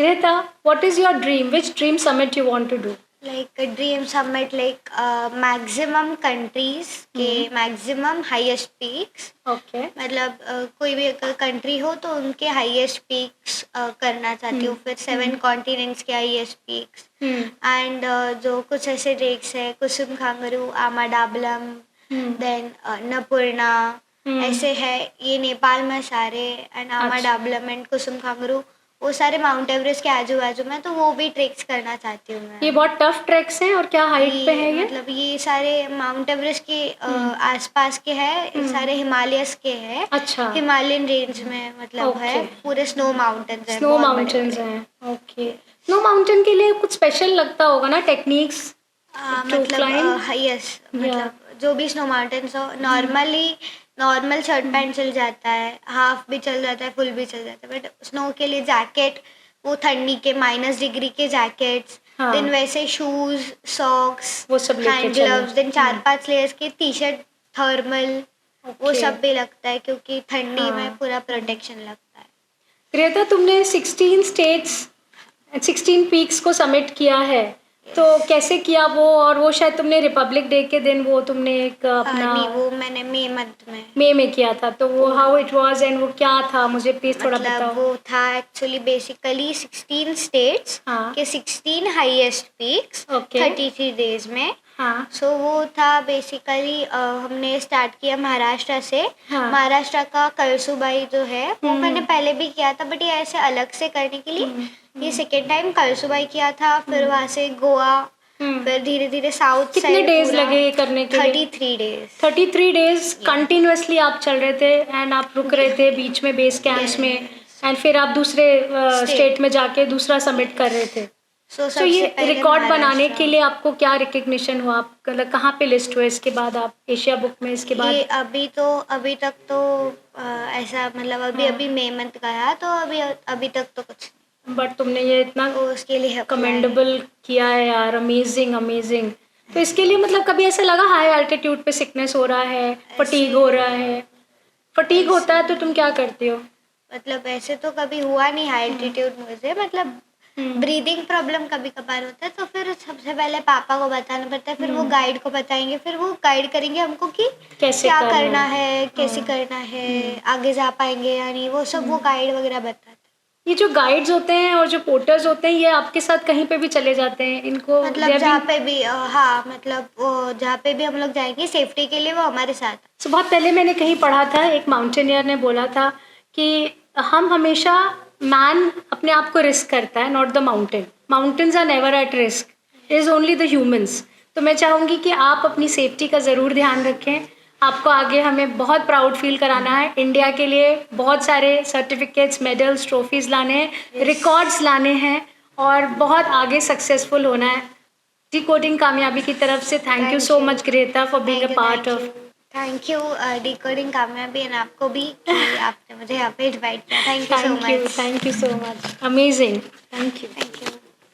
[SPEAKER 1] Greta, what is your dream? Which dream summit you want to do?
[SPEAKER 2] Like a dream summit, like maximum countries के maximum highest peaks.
[SPEAKER 1] Okay.
[SPEAKER 2] मतलब कोई भी कंट्री हो तो उनके highest peaks करना चाहती हूँ। फिर 7 continents के highest peaks. And जो कुछ ऐसे ट्रेक्स है, कुसुम खांगरू, आमा डाबलम, then नपुर्ना, ऐसे है ये नेपाल में सारे, एंड आमा डाबलम एंड कुसुम खांगरू वो सारे माउंट एवरेस्ट के आजू बाजू में, तो वो भी ट्रेक्स करना चाहती हूँ मैं।
[SPEAKER 1] ये बहुत टफ ट्रैक्स हैं, और क्या हाइट पे है ये?
[SPEAKER 2] मतलब ये सारे माउंट एवरेस्ट के आसपास के हैं, सारे हिमालयस के हैं। अच्छा। हिमालयन रेंज में मतलब है, पूरे स्नो माउंटेन्स हैं।
[SPEAKER 1] स्नो माउंटेन्स हैं, ओके। स्नो माउंटेन के लिए कुछ स्पेशल लगता होगा ना, टेक्निक्स?
[SPEAKER 2] मतलब यस, मतलब जो भी स्नो माउंटेन्स हो, नॉर्मल शर्ट पैंट चल जाता है, हाफ भी चल जाता है, फुल भी चल जाता है, बट स्नो के लिए जैकेट, वो ठंडी के -डिग्री के जैकेट्स, देन वैसे शूज, सॉक्स, वो सब, हैंड ग्लव्स, देन 4-5 लेयर्स के टी-शर्ट, थर्मल, वो सब भी लगता है क्योंकि ठंडी में पूरा प्रोटेक्शन लगता है।
[SPEAKER 1] ग्रेटा, तुमने 16 स्टेट्स 16 पीक्स को समिट किया है, तो कैसे किया वो? और वो शायद तुमने रिपब्लिक डे के दिन वो तुमने एक अपना
[SPEAKER 2] वो मैंने मई
[SPEAKER 1] में किया था, तो वो हाउ इट वाज एंड वो क्या था, मुझे प्लीज थोड़ा बताओ।
[SPEAKER 2] वो था एक्चुअली बेसिकली 16 स्टेट्स के 16 हाईएस्ट पीक्स 33 डेज में। हाँ, सो वो था बेसिकली हमने स्टार्ट किया महाराष्ट्र से। हाँ, महाराष्ट्र का कलसुबाई जो है वो मैंने पहले भी किया था, बट ये ऐसे अलग से करने के लिए ये सेकेंड टाइम कलसुबाई किया था। फिर वहाँ से गोवा, फिर धीरे धीरे साउथ।
[SPEAKER 1] कितने डेज लगे ये करने के लिए?
[SPEAKER 2] 33 डेज।
[SPEAKER 1] 33 डेज कंटिन्यूअसली आप चल रहे थे, एंड आप रुक रहे थे बीच में बेस कैंप्स में, एंड फिर आप दूसरे स्टेट में जाके दूसरा समिट कर रहे थे। तो ये रिकॉर्ड बनाने के लिए आपको क्या रिकग्निशन हुआ? आप मतलब कहाँ पे लिस्ट हुए इसके बाद आप एशिया बुक में? इसके बाद
[SPEAKER 2] अभी तक तो ऐसा मतलब अभी मई मंथ गया, तो अभी तक तो कुछ,
[SPEAKER 1] बट तुमने ये इतना
[SPEAKER 2] उसके लिए
[SPEAKER 1] कमेंडेबल किया है यार, अमेजिंग। तो इसके लिए मतलब कभी ऐसा लगा हाई एल्टीट्यूड पे सिकनेस हो रहा है, फटीग हो रहा है? फटीग होता है तो तुम क्या करती हो?
[SPEAKER 2] मतलब ऐसे तो कभी हुआ नहीं हाई एल्टीट्यूड मुझे, मतलब ब्रीदिंग प्रॉब्लम कभी कभार होता है, तो फिर सबसे पहले पापा को बताना पड़ता है, फिर वो गाइड को बताएंगे, फिर वो गाइड करेंगे हमको कि
[SPEAKER 1] कैसे
[SPEAKER 2] क्या करना है, कैसे करना है, आगे जा पाएंगे या नहीं, वो सब वो गाइड वगैरह बताते हैं।
[SPEAKER 1] ये जो गाइड्स होते हैं और जो पोर्टर्स होते हैं, ये आपके साथ कहीं पे भी चले जाते हैं? इनको
[SPEAKER 2] मतलब जहाँ पे भी, हाँ, मतलब वो जहाँ पे भी हम लोग जाएंगे सेफ्टी के लिए वो हमारे साथ।
[SPEAKER 1] तो बहुत पहले मैंने कहीं पढ़ा था, एक माउंटेनियर ने बोला था कि हम हमेशा, मैन अपने आप को रिस्क करता है, not the mountain. Mountains are never at risk, it is only the humans. तो मैं चाहूँगी कि आप अपनी सेफ्टी का ज़रूर ध्यान रखें। आपको आगे हमें बहुत प्राउड फील कराना है। इंडिया के लिए बहुत सारे सर्टिफिकेट्स, मेडल्स, ट्रॉफीज़ लाने हैं, रिकॉर्ड्स लाने हैं, और बहुत आगे सक्सेसफुल होना है। डिकोडिंग कामयाबी की तरफ से thank you so much Greta for being a part of.
[SPEAKER 2] Thank you decoding कामयाबी, एंड आपको भी कि आपने मुझे यहाँ पे इनवाइट किया। Thank you so much.
[SPEAKER 1] Thank you so much, amazing, thank you.